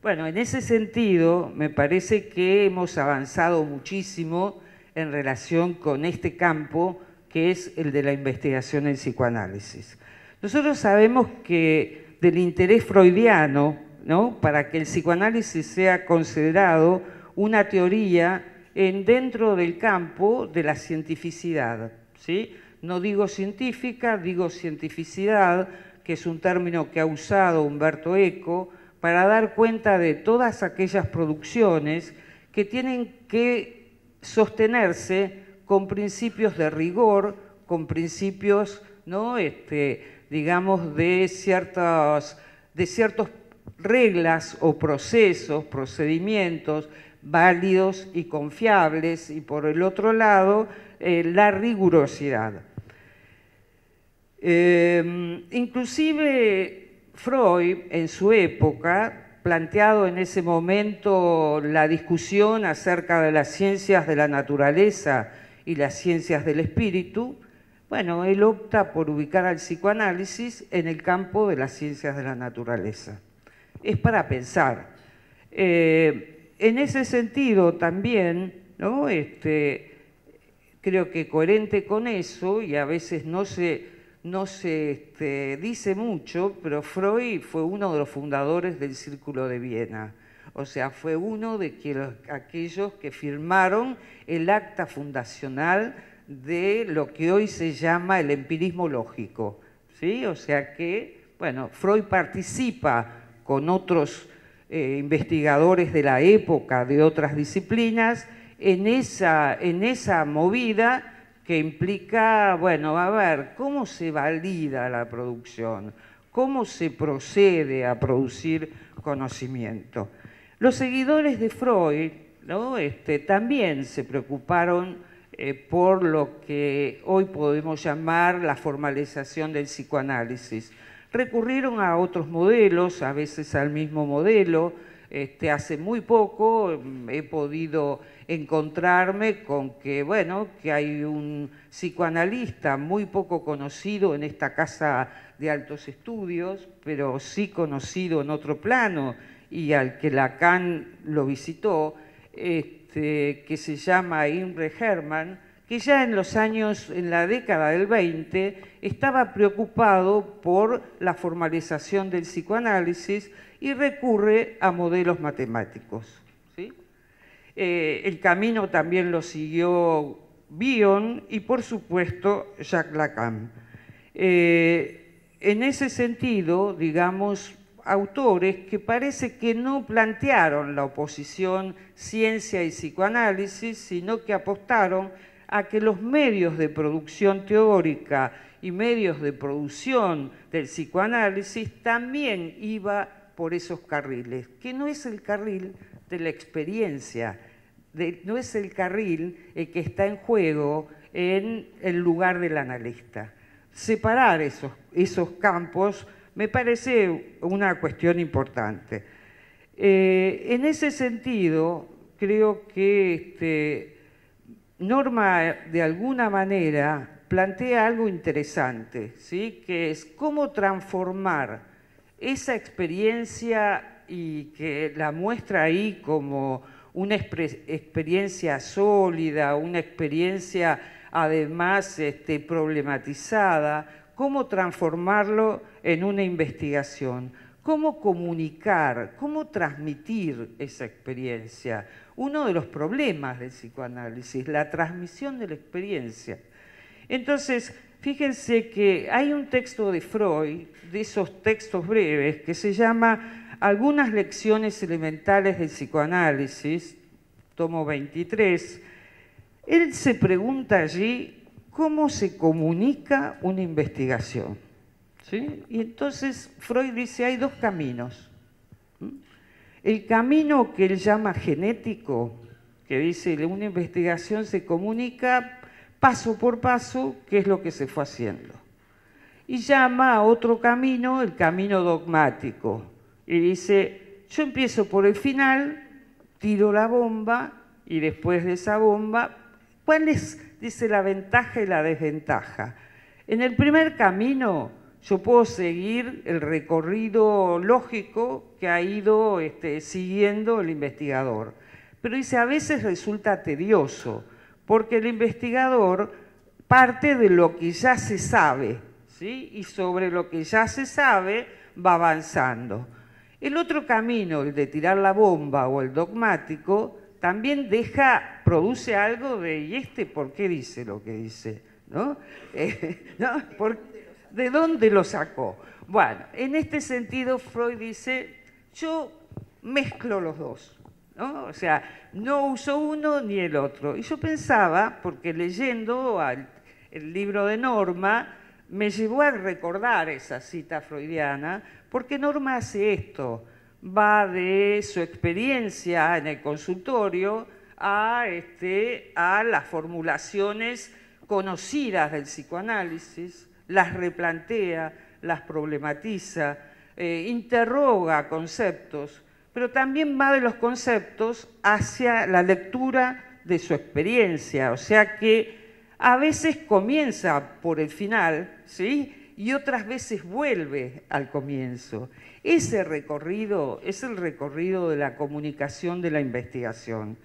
bueno, en ese sentido me parece que hemos avanzado muchísimo en relación con este campo que es el de la investigación en psicoanálisis. Nosotros sabemos que del interés freudiano, ¿no?, para que el psicoanálisis sea considerado una teoría dentro del campo de la cientificidad, ¿sí? No digo científica, digo cientificidad, que es un término que ha usado Umberto Eco para dar cuenta de todas aquellas producciones que tienen que sostenerse con principios de rigor, con principios, ¿no?, digamos, de ciertas reglas o procesos, procedimientos válidos y confiables, y por el otro lado, la rigurosidad. Inclusive Freud, en su época, planteado en ese momento la discusión acerca de las ciencias de la naturaleza y las ciencias del espíritu, bueno, él opta por ubicar al psicoanálisis en el campo de las ciencias de la naturaleza. Es para pensar. En ese sentido también, ¿no?, creo que coherente con eso, y a veces no se dice mucho, pero Freud fue uno de los fundadores del Círculo de Viena. O sea, fue uno de aquellos que firmaron el acta fundacional de lo que hoy se llama el empirismo lógico, ¿sí? O sea que, bueno, Freud participa con otros investigadores de la época, de otras disciplinas, en esa movida que implica, bueno, a ver, ¿cómo se valida la producción? ¿Cómo se procede a producir conocimiento? Los seguidores de Freud, ¿no?, también se preocuparon por lo que hoy podemos llamar la formalización del psicoanálisis. Recurrieron a otros modelos, a veces al mismo modelo. Hace muy poco he podido encontrarme con que, bueno, que hay un psicoanalista muy poco conocido en esta casa de altos estudios, pero sí conocido en otro plano y al que Lacan lo visitó, que se llama Imre Hermann, que ya en la década del 20, estaba preocupado por la formalización del psicoanálisis y recurre a modelos matemáticos, ¿sí? El camino también lo siguió Bion y, por supuesto, Jacques Lacan. En ese sentido, digamos, autores que parece que no plantearon la oposición ciencia y psicoanálisis, sino que apostaron a que los medios de producción teórica y medios de producción del psicoanálisis también iba por esos carriles, que no es el carril de la experiencia, no es el carril que está en juego en el lugar del analista. Separar esos campos me parece una cuestión importante. En ese sentido, creo que Norma, de alguna manera, plantea algo interesante, ¿sí? Que es cómo transformar esa experiencia y que la muestra ahí como una experiencia sólida, una experiencia además problematizada, cómo transformarlo en una investigación, cómo comunicar, cómo transmitir esa experiencia. Uno de los problemas del psicoanálisis, la transmisión de la experiencia. Entonces, fíjense que hay un texto de Freud, de esos textos breves, que se llama Algunas lecciones elementales del psicoanálisis, tomo 23. Él se pregunta allí cómo se comunica una investigación, ¿sí? Y entonces Freud dice hay dos caminos. El camino que él llama genético, que dice una investigación se comunica paso por paso qué es lo que se fue haciendo. Y llama a otro camino el camino dogmático. Y dice, yo empiezo por el final, tiro la bomba y después de esa bomba, ¿cuál es, dice, la ventaja y la desventaja? En el primer camino yo puedo seguir el recorrido lógico que ha ido siguiendo el investigador. Pero dice, a veces resulta tedioso, porque el investigador parte de lo que ya se sabe, ¿sí? Y sobre lo que ya se sabe va avanzando. El otro camino, el de tirar la bomba o el dogmático, también produce algo de, ¿y por qué dice lo que dice? ¿No? ¿De dónde lo sacó? Bueno, en este sentido Freud dice, yo mezclo los dos, ¿no? O sea, no uso uno ni el otro. Y yo pensaba, porque leyendo el libro de Norma, me llevó a recordar esa cita freudiana, porque Norma hace esto, va de su experiencia en el consultorio a las formulaciones conocidas del psicoanálisis, las replantea, las problematiza, interroga conceptos, pero también va de los conceptos hacia la lectura de su experiencia, o sea que a veces comienza por el final, ¿sí? Y otras veces vuelve al comienzo. Ese recorrido es el recorrido de la comunicación de la investigación.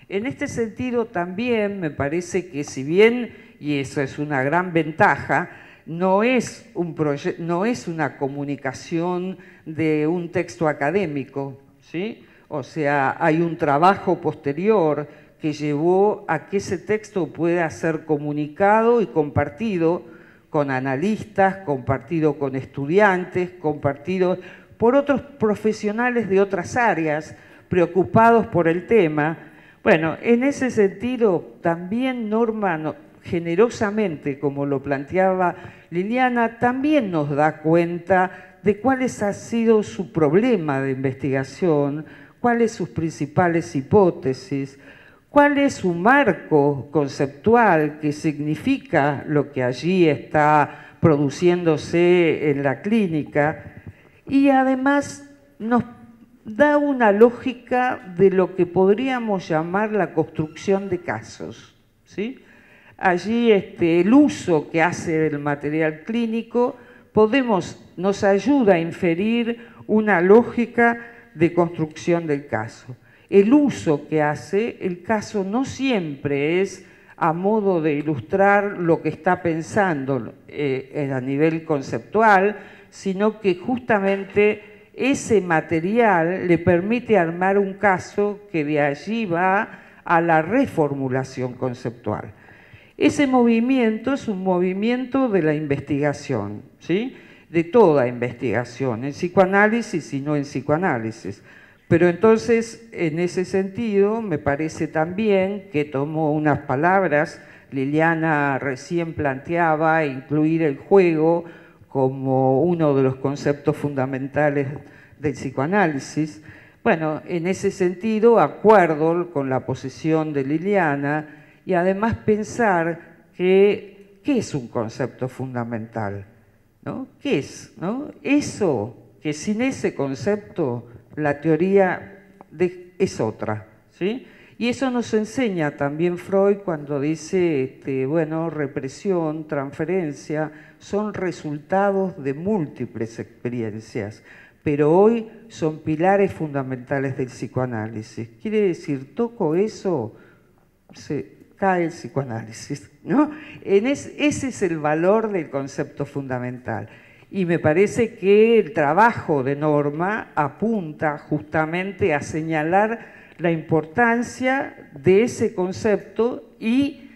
En este sentido también me parece que si bien, y eso es una gran ventaja, no es una comunicación de un texto académico, ¿sí? O sea, hay un trabajo posterior que llevó a que ese texto pueda ser comunicado y compartido con analistas, compartido con estudiantes, compartido por otros profesionales de otras áreas preocupados por el tema. Bueno, en ese sentido también Norma generosamente, como lo planteaba Liliana, también nos da cuenta de cuáles ha sido su problema de investigación, cuáles sus principales hipótesis, cuál es su marco conceptual que significa lo que allí está produciéndose en la clínica y además nos da una lógica de lo que podríamos llamar la construcción de casos, ¿sí? Allí el uso que hace del material clínico nos ayuda a inferir una lógica de construcción del caso. El uso que hace el caso no siempre es a modo de ilustrar lo que está pensando a nivel conceptual, sino que justamente ese material le permite armar un caso que de allí va a la reformulación conceptual. Ese movimiento es un movimiento de la investigación, ¿sí? De toda investigación, en psicoanálisis y no en psicoanálisis. Pero entonces, en ese sentido, me parece también que tomó unas palabras, Liliana recién planteaba incluir el juego como uno de los conceptos fundamentales del psicoanálisis. Bueno, en ese sentido, acuerdo con la posición de Liliana y además pensar que, ¿qué es un concepto fundamental? ¿No? ¿Qué es? ¿No? Eso, que sin ese concepto la teoría es otra, ¿sí? Y eso nos enseña también Freud cuando dice, bueno, represión, transferencia, son resultados de múltiples experiencias, pero hoy son pilares fundamentales del psicoanálisis. Quiere decir, toco eso, se cae el psicoanálisis, ¿no? Ese es el valor del concepto fundamental. Y me parece que el trabajo de Norma apunta justamente a señalar la importancia de ese concepto y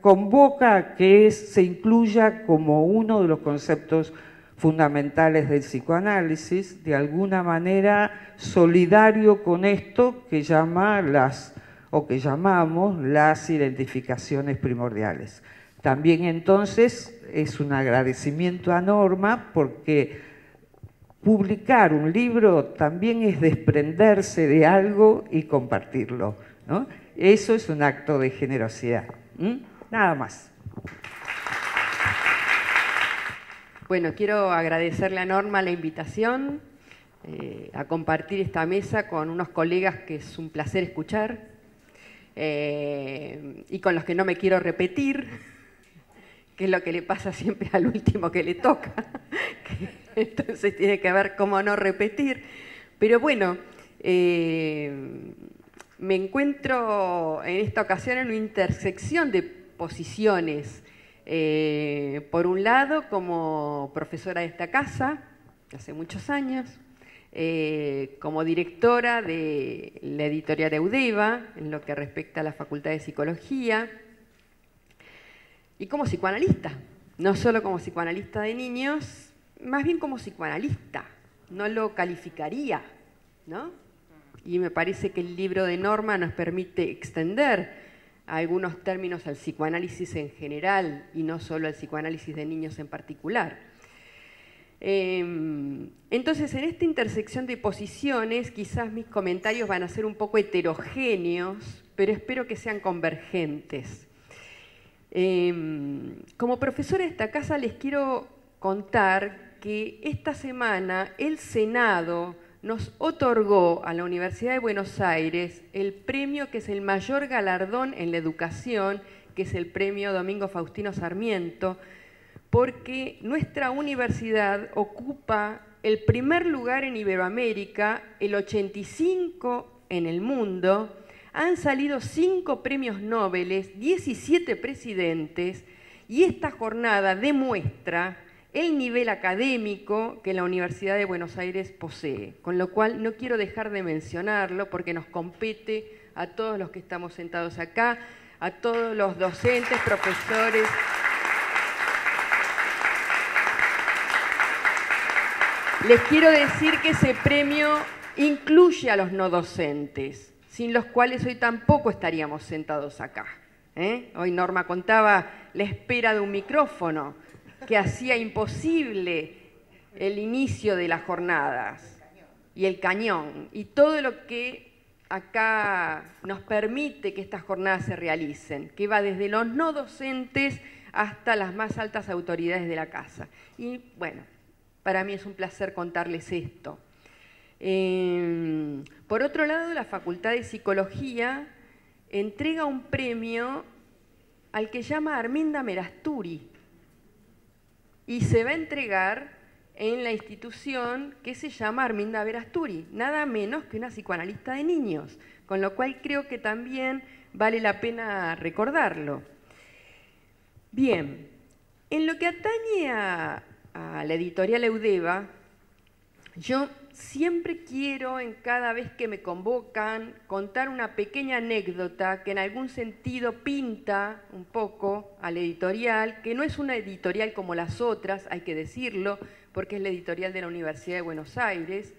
convoca a que se incluya como uno de los conceptos fundamentales del psicoanálisis, de alguna manera solidario con esto que que llamamos las identificaciones primordiales. También entonces es un agradecimiento a Norma porque publicar un libro también es desprenderse de algo y compartirlo, ¿no? Eso es un acto de generosidad. Nada más. Bueno, quiero agradecerle a Norma la invitación a compartir esta mesa con unos colegas que es un placer escuchar y con los que no me quiero repetir, que es lo que le pasa siempre al último que le toca. Entonces tiene que ver cómo no repetir. Pero bueno, me encuentro en esta ocasión en una intersección de posiciones. Por un lado, como profesora de esta casa, hace muchos años, como directora de la editorial Eudeva, en lo que respecta a la Facultad de Psicología, y como psicoanalista, no solo como psicoanalista de niños, más bien como psicoanalista, no lo calificaría, ¿no? Y me parece que el libro de Norma nos permite extender algunos términos al psicoanálisis en general y no solo al psicoanálisis de niños en particular. Entonces, en esta intersección de posiciones, quizás mis comentarios van a ser un poco heterogéneos, pero espero que sean convergentes. Como profesora de esta casa les quiero contar que esta semana el Senado nos otorgó a la Universidad de Buenos Aires el premio que es el mayor galardón en la educación, que es el premio Domingo Faustino Sarmiento, porque nuestra universidad ocupa el primer lugar en Iberoamérica, el 85 en el mundo. Han salido 5 premios Nobel, 17 presidentes, y esta jornada demuestra el nivel académico que la Universidad de Buenos Aires posee, con lo cual no quiero dejar de mencionarlo porque nos compete a todos los que estamos sentados acá, a todos los docentes, profesores. Les quiero decir que ese premio incluye a los no docentes, sin los cuales hoy tampoco estaríamos sentados acá. Hoy Norma contaba la espera de un micrófono que hacía imposible el inicio de las jornadas y el cañón y todo lo que acá nos permite que estas jornadas se realicen, que va desde los no docentes hasta las más altas autoridades de la casa. Y bueno, para mí es un placer contarles esto. Por otro lado, la Facultad de Psicología entrega un premio al que llama Arminda Merasturi y se va a entregar en la institución que se llama Arminda Merasturi, nada menos que una psicoanalista de niños, con lo cual creo que también vale la pena recordarlo. Bien, en lo que atañe a la editorial Eudeva, yo siempre quiero, en cada vez que me convocan, contar una pequeña anécdota que en algún sentido pinta un poco a la editorial, que no es una editorial como las otras, hay que decirlo, porque es la editorial de la Universidad de Buenos Aires.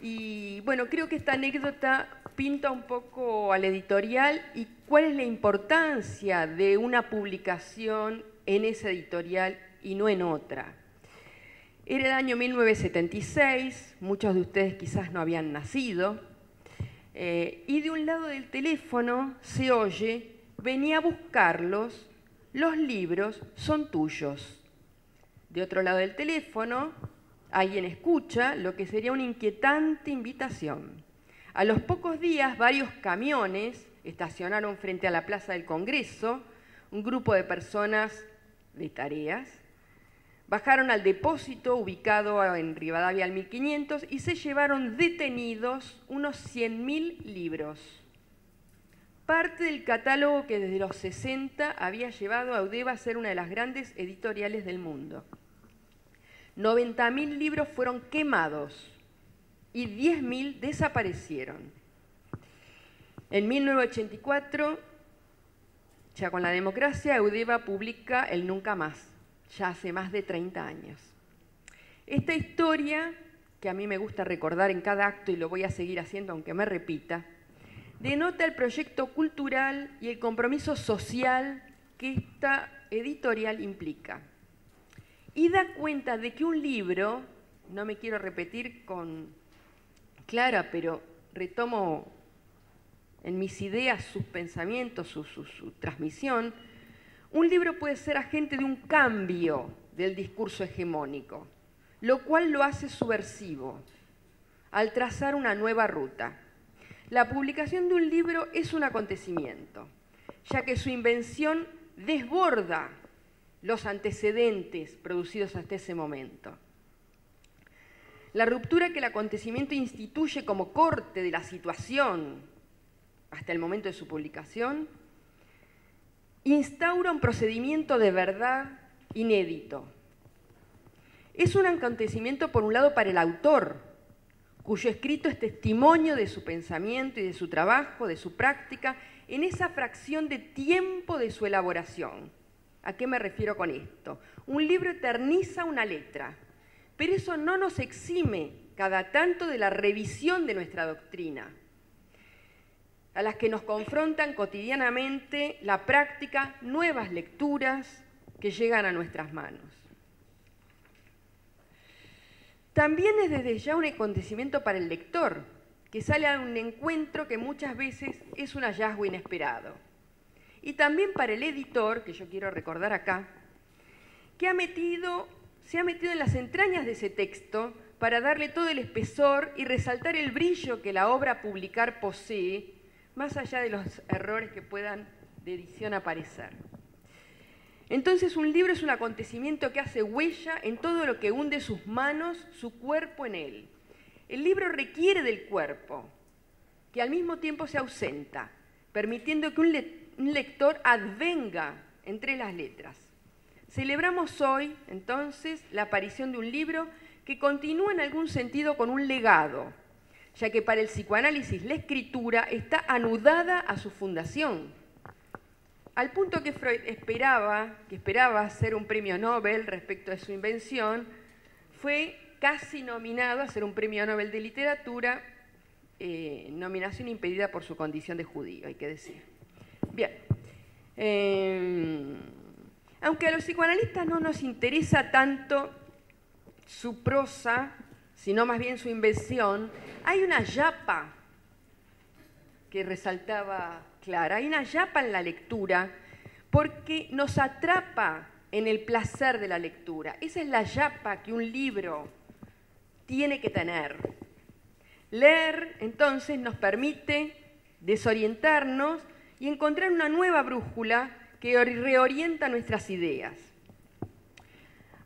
Y bueno, creo que esta anécdota pinta un poco a la editorial y cuál es la importancia de una publicación en esa editorial y no en otra. Era el año 1976, muchos de ustedes quizás no habían nacido, y de un lado del teléfono se oye: venía a buscarlos, los libros son tuyos. De otro lado del teléfono, alguien escucha lo que sería una inquietante invitación. A los pocos días, varios camiones estacionaron frente a la Plaza del Congreso, un grupo de personas de tareas, bajaron al depósito ubicado en Rivadavia al 1500 y se llevaron detenidos unos 100.000 libros. Parte del catálogo que desde los 60 había llevado a Eudeva a ser una de las grandes editoriales del mundo. 90.000 libros fueron quemados y 10.000 desaparecieron. En 1984, ya con la democracia, Eudeva publica El Nunca Más, ya hace más de 30 años. Esta historia, que a mí me gusta recordar en cada acto y lo voy a seguir haciendo aunque me repita, denota el proyecto cultural y el compromiso social que esta editorial implica. Y da cuenta de que un libro, no me quiero repetir con Clara, pero retomo en mis ideas sus pensamientos, su transmisión, un libro puede ser agente de un cambio del discurso hegemónico, lo cual lo hace subversivo, al trazar una nueva ruta. La publicación de un libro es un acontecimiento, ya que su invención desborda los antecedentes producidos hasta ese momento. La ruptura que el acontecimiento instituye como corte de la situación hasta el momento de su publicación instaura un procedimiento de verdad inédito. Es un acontecimiento, por un lado, para el autor, cuyo escrito es testimonio de su pensamiento y de su trabajo, de su práctica, en esa fracción de tiempo de su elaboración. ¿A qué me refiero con esto? Un libro eterniza una letra, pero eso no nos exime cada tanto de la revisión de nuestra doctrina, a las que nos confrontan cotidianamente la práctica, nuevas lecturas que llegan a nuestras manos. También es desde ya un acontecimiento para el lector, que sale a un encuentro que muchas veces es un hallazgo inesperado. Y también para el editor, que yo quiero recordar acá, que se ha metido en las entrañas de ese texto para darle todo el espesor y resaltar el brillo que la obra a publicar posee, más allá de los errores que puedan de edición aparecer. Entonces, un libro es un acontecimiento que hace huella en todo lo que hunde sus manos, su cuerpo en él. El libro requiere del cuerpo, que al mismo tiempo se ausenta, permitiendo que un lector advenga entre las letras. Celebramos hoy, entonces, la aparición de un libro que continúa en algún sentido con un legado, ya que para el psicoanálisis la escritura está anudada a su fundación, al punto que Freud esperaba ser un premio Nobel respecto de su invención, fue casi nominado a ser un premio Nobel de literatura, nominación impedida por su condición de judío, hay que decir. Bien, aunque a los psicoanalistas no nos interesa tanto su prosa, sino más bien su invención, hay una yapa que resaltaba Clara, hay una yapa en la lectura porque nos atrapa en el placer de la lectura. Esa es la yapa que un libro tiene que tener. Leer, entonces, nos permite desorientarnos y encontrar una nueva brújula que reorienta nuestras ideas.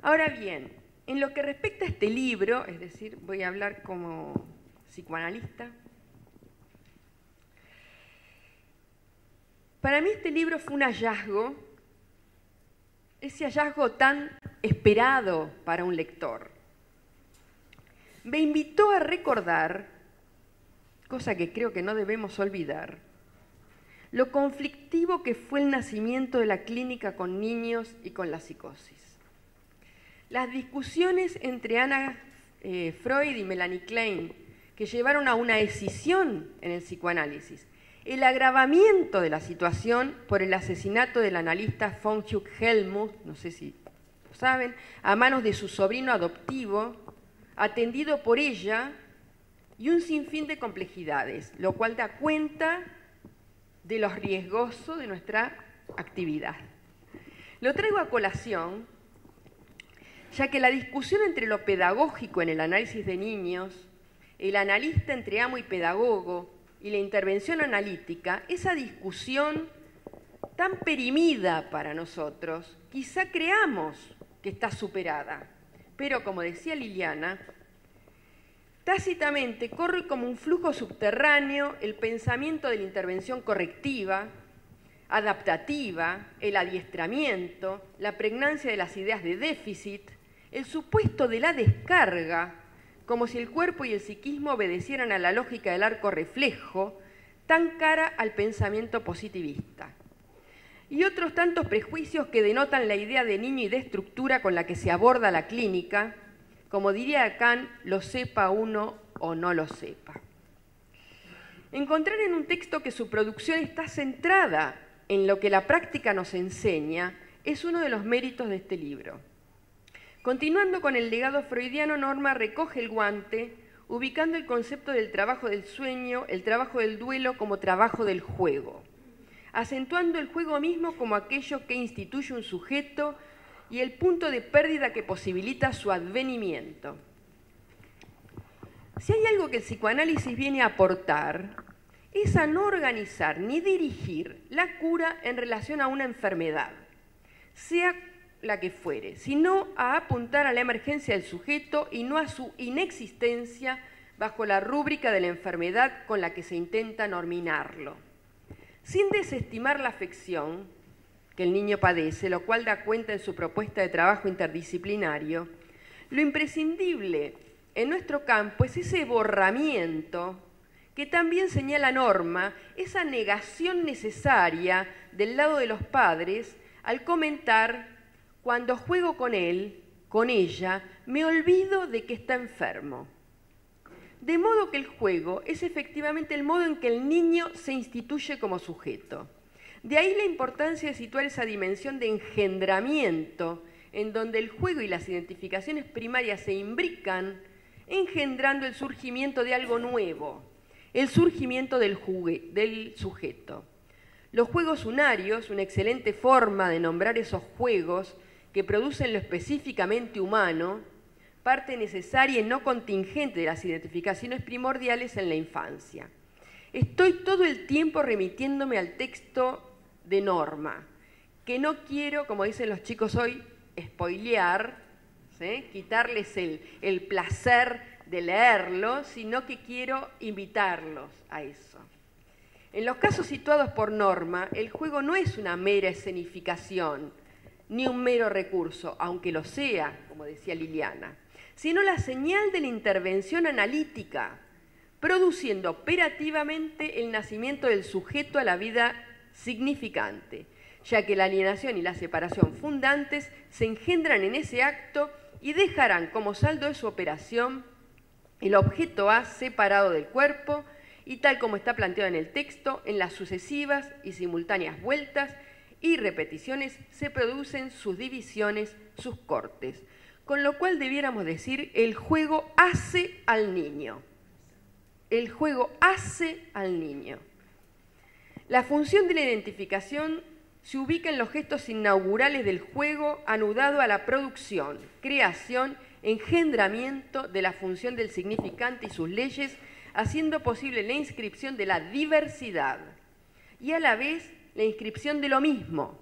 Ahora bien, en lo que respecta a este libro, es decir, voy a hablar como psicoanalista, para mí este libro fue un hallazgo, ese hallazgo tan esperado para un lector. Me invitó a recordar, cosa que creo que no debemos olvidar, lo conflictivo que fue el nacimiento de la clínica con niños y con la psicosis. Las discusiones entre Anna Freud y Melanie Klein, que llevaron a una escisión en el psicoanálisis, el agravamiento de la situación por el asesinato del analista von Huck-Hellmuth, no sé si lo saben, a manos de su sobrino adoptivo, atendido por ella, y un sinfín de complejidades, lo cual da cuenta de lo riesgoso de nuestra actividad. Lo traigo a colación, ya que la discusión entre lo pedagógico en el análisis de niños el analista entre amo y pedagogo y la intervención analítica, esa discusión tan perimida para nosotros, quizá creamos que está superada, pero como decía Liliana, tácitamente corre como un flujo subterráneo el pensamiento de la intervención correctiva, adaptativa, el adiestramiento, la pregnancia de las ideas de déficit, el supuesto de la descarga, como si el cuerpo y el psiquismo obedecieran a la lógica del arco reflejo, tan cara al pensamiento positivista. Y otros tantos prejuicios que denotan la idea de niño y de estructura con la que se aborda la clínica, como diría Kant, lo sepa uno o no lo sepa. Encontrar en un texto que su producción está centrada en lo que la práctica nos enseña es uno de los méritos de este libro. Continuando con el legado freudiano, Norma recoge el guante, ubicando el concepto del trabajo del sueño, el trabajo del duelo como trabajo del juego, acentuando el juego mismo como aquello que instituye un sujeto y el punto de pérdida que posibilita su advenimiento. Si hay algo que el psicoanálisis viene a aportar, es a no organizar ni dirigir la cura en relación a una enfermedad, sea la que fuere, sino a apuntar a la emergencia del sujeto y no a su inexistencia bajo la rúbrica de la enfermedad con la que se intenta norminarlo. Sin desestimar la afección que el niño padece, lo cual da cuenta en su propuesta de trabajo interdisciplinario, lo imprescindible en nuestro campo es ese borramiento que también señala Norma, esa negación necesaria del lado de los padres al comentar: cuando juego con él, con ella, me olvido de que está enfermo. De modo que el juego es efectivamente el modo en que el niño se instituye como sujeto. De ahí la importancia de situar esa dimensión de engendramiento, en donde el juego y las identificaciones primarias se imbrican, engendrando el surgimiento de algo nuevo, el surgimiento del sujeto. Los juegos unarios, una excelente forma de nombrar esos juegos que producen lo específicamente humano, parte necesaria y no contingente de las identificaciones primordiales en la infancia. Estoy todo el tiempo remitiéndome al texto de Norma, que no quiero, como dicen los chicos hoy, spoilear, ¿sí? Quitarles el placer de leerlo, sino que quiero invitarlos a eso. En los casos situados por Norma, el juego no es una mera escenificación, ni un mero recurso, aunque lo sea, como decía Liliana, sino la señal de la intervención analítica, produciendo operativamente el nacimiento del sujeto a la vida significante, ya que la alienación y la separación fundantes se engendran en ese acto y dejarán como saldo de su operación el objeto A separado del cuerpo y, tal como está planteado en el texto, en las sucesivas y simultáneas vueltas y repeticiones se producen sus divisiones, sus cortes, con lo cual debiéramos decir: el juego hace al niño. El juego hace al niño. La función de la identificación se ubica en los gestos inaugurales del juego, anudado a la producción, creación, engendramiento de la función del significante y sus leyes, haciendo posible la inscripción de la diversidad y a la vez la inscripción de lo mismo.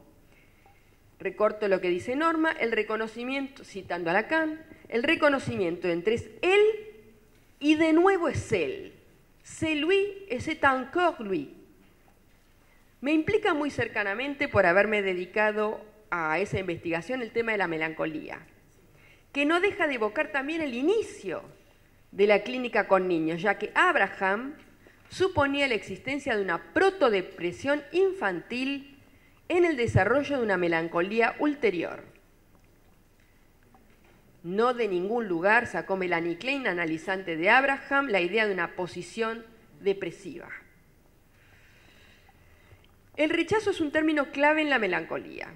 Recorto lo que dice Norma: el reconocimiento, citando a Lacan, el reconocimiento entre es él y de nuevo es él. C'est lui et c'est encore lui. Me implica muy cercanamente, por haberme dedicado a esa investigación, el tema de la melancolía, que no deja de evocar también el inicio de la clínica con niños, ya que Abraham suponía la existencia de una protodepresión infantil en el desarrollo de una melancolía ulterior. No de ningún lugar sacó Melanie Klein, analizante de Abraham, la idea de una posición depresiva. El rechazo es un término clave en la melancolía.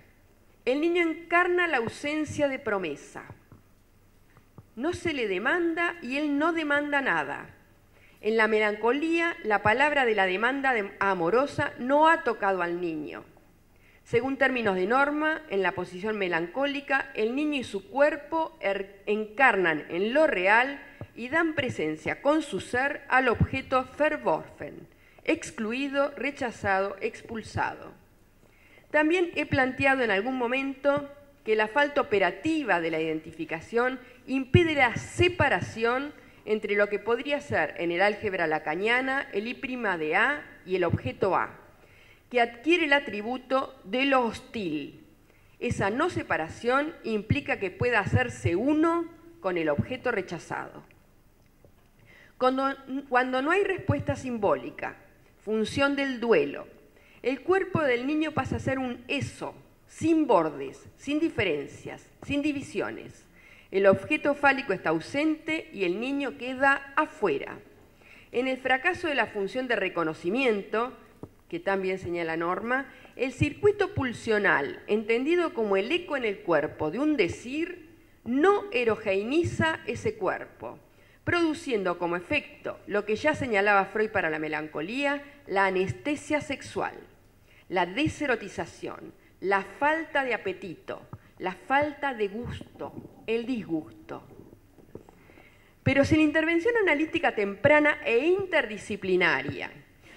El niño encarna la ausencia de promesa. No se le demanda y él no demanda nada. En la melancolía, la palabra de la demanda amorosa no ha tocado al niño. Según términos de Norma, en la posición melancólica, el niño y su cuerpo encarnan en lo real y dan presencia con su ser al objeto verworfen, excluido, rechazado, expulsado. También he planteado en algún momento que la falta operativa de la identificación impide la separación entre lo que podría ser en el álgebra lacaniana el I' de A y el objeto A, que adquiere el atributo de lo hostil. Esa no separación implica que pueda hacerse uno con el objeto rechazado. Cuando no hay respuesta simbólica, función del duelo, el cuerpo del niño pasa a ser un eso, sin bordes, sin diferencias, sin divisiones. El objeto fálico está ausente y el niño queda afuera. En el fracaso de la función de reconocimiento, que también señala Norma, el circuito pulsional, entendido como el eco en el cuerpo de un decir, no erogeiniza ese cuerpo, produciendo como efecto lo que ya señalaba Freud para la melancolía, la anestesia sexual, la deserotización, la falta de apetito, la falta de gusto, el disgusto. Pero si la intervención analítica temprana e interdisciplinaria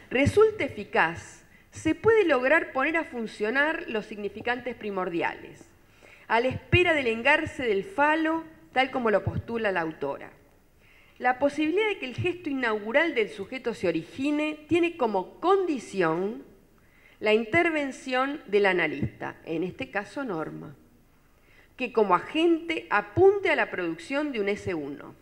resulta eficaz, se puede lograr poner a funcionar los significantes primordiales, a la espera del engarce del falo, tal como lo postula la autora. La posibilidad de que el gesto inaugural del sujeto se origine tiene como condición la intervención del analista, en este caso Norma, que como agente apunte a la producción de un S1.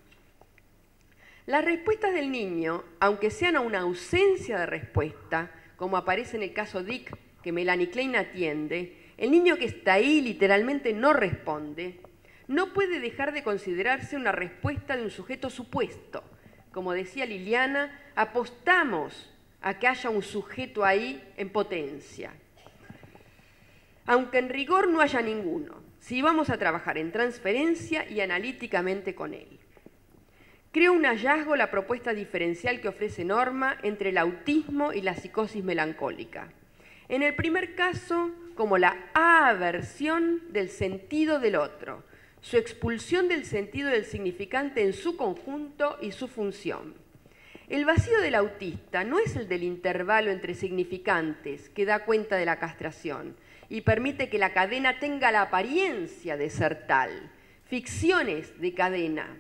Las respuestas del niño, aunque sean a una ausencia de respuesta, como aparece en el caso Dick, que Melanie Klein atiende, el niño que está ahí literalmente no responde, no puede dejar de considerarse una respuesta de un sujeto supuesto. Como decía Liliana, apostamos a que haya un sujeto ahí en potencia. Aunque en rigor no haya ninguno, si vamos a trabajar en transferencia y analíticamente con él. Creo un hallazgo la propuesta diferencial que ofrece Norma entre el autismo y la psicosis melancólica. En el primer caso, como la aversión del sentido del otro, su expulsión del sentido del significante en su conjunto y su función. El vacío del autista no es el del intervalo entre significantes que da cuenta de la castración y permite que la cadena tenga la apariencia de ser tal, ficciones de cadena.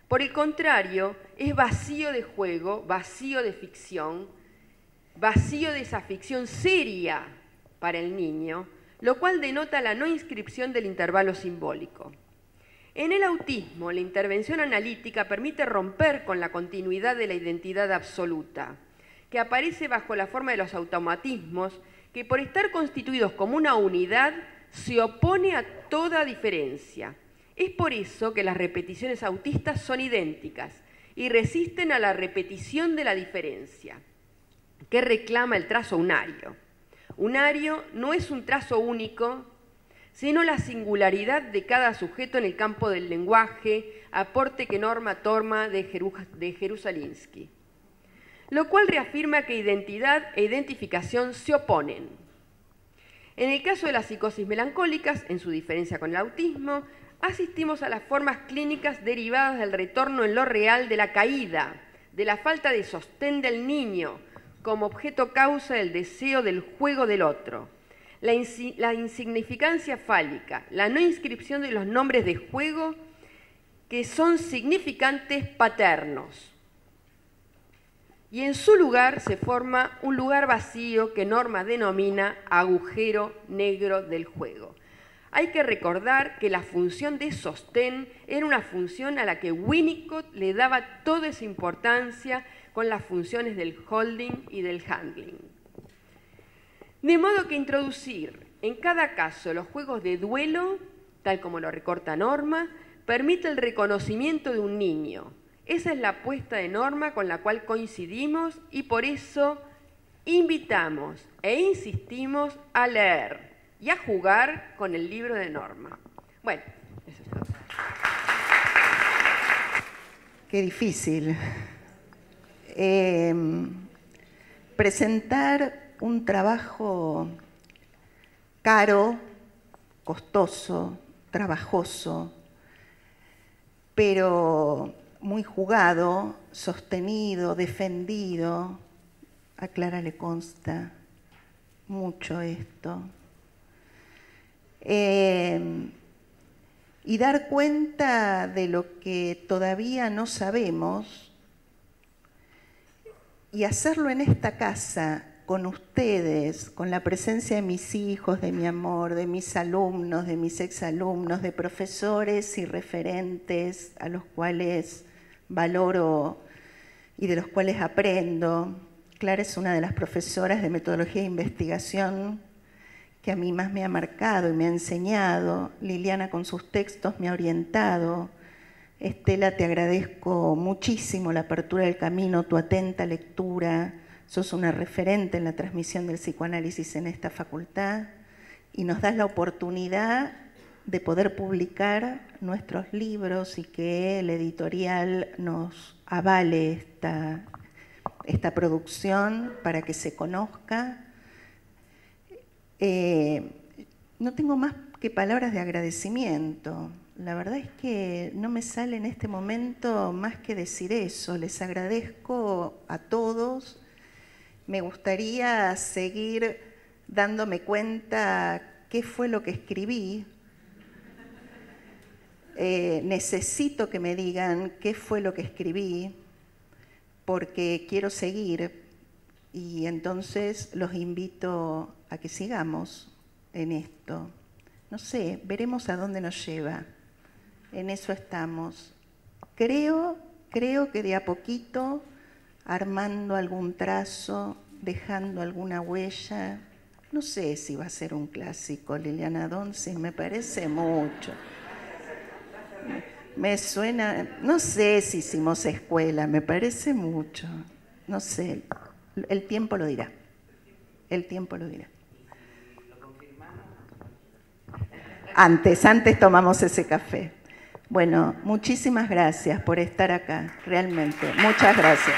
Por el contrario, es vacío de juego, vacío de ficción, vacío de esa ficción seria para el niño, lo cual denota la no inscripción del intervalo simbólico. En el autismo, la intervención analítica permite romper con la continuidad de la identidad absoluta, que aparece bajo la forma de los automatismos, que por estar constituidos como una unidad, se opone a toda diferencia. Es por eso que las repeticiones autistas son idénticas y resisten a la repetición de la diferencia, que reclama el trazo unario. Unario no es un trazo único, sino la singularidad de cada sujeto en el campo del lenguaje, aporte que Norma toma de Jerusalinsky. Lo cual reafirma que identidad e identificación se oponen. En el caso de las psicosis melancólicas, en su diferencia con el autismo, asistimos a las formas clínicas derivadas del retorno en lo real de la caída, de la falta de sostén del niño, como objeto causa del deseo del juego del otro. La insignificancia fálica, la no inscripción de los nombres de juego que son significantes paternos. Y en su lugar se forma un lugar vacío que Norma denomina agujero negro del juego. Hay que recordar que la función de sostén era una función a la que Winnicott le daba toda esa importancia con las funciones del holding y del handling. De modo que introducir en cada caso los juegos de duelo, tal como lo recorta Norma, permite el reconocimiento de un niño. Esa es la apuesta de Norma con la cual coincidimos y por eso invitamos e insistimos a leer y a jugar con el libro de Norma. Bueno, eso es todo. Qué difícil. Presentar un trabajo caro, costoso, trabajoso, pero muy jugado, sostenido, defendido. A Clara le consta mucho esto. Y dar cuenta de lo que todavía no sabemos y hacerlo en esta casa, con ustedes, con la presencia de mis hijos, de mi amor, de mis alumnos, de mis exalumnos, de profesores y referentes a los cuales valoro y de los cuales aprendo. Clara es una de las profesoras de metodología de investigación que a mí más me ha marcado y me ha enseñado. Liliana con sus textos me ha orientado. Estela, te agradezco muchísimo la apertura del camino, tu atenta lectura. Sos una referente en la transmisión del psicoanálisis en esta facultad y nos das la oportunidad de poder publicar nuestros libros y que el editorial nos avale esta producción para que se conozca. No tengo más que palabras de agradecimiento. La verdad es que no me sale en este momento más que decir eso. Les agradezco a todos. Me gustaría seguir dándome cuenta qué fue lo que escribí. Necesito que me digan qué fue lo que escribí, porque quiero seguir y entonces los invito a que sigamos en esto. No sé, veremos a dónde nos lleva. En eso estamos. Creo que de a poquito, armando algún trazo, dejando alguna huella. No sé si va a ser un clásico, Liliana Donzi, me parece mucho. Me suena, no sé si hicimos escuela, me parece mucho. No sé, el tiempo lo dirá. El tiempo lo dirá. Antes tomamos ese café. Bueno, muchísimas gracias por estar acá, realmente. Muchas gracias.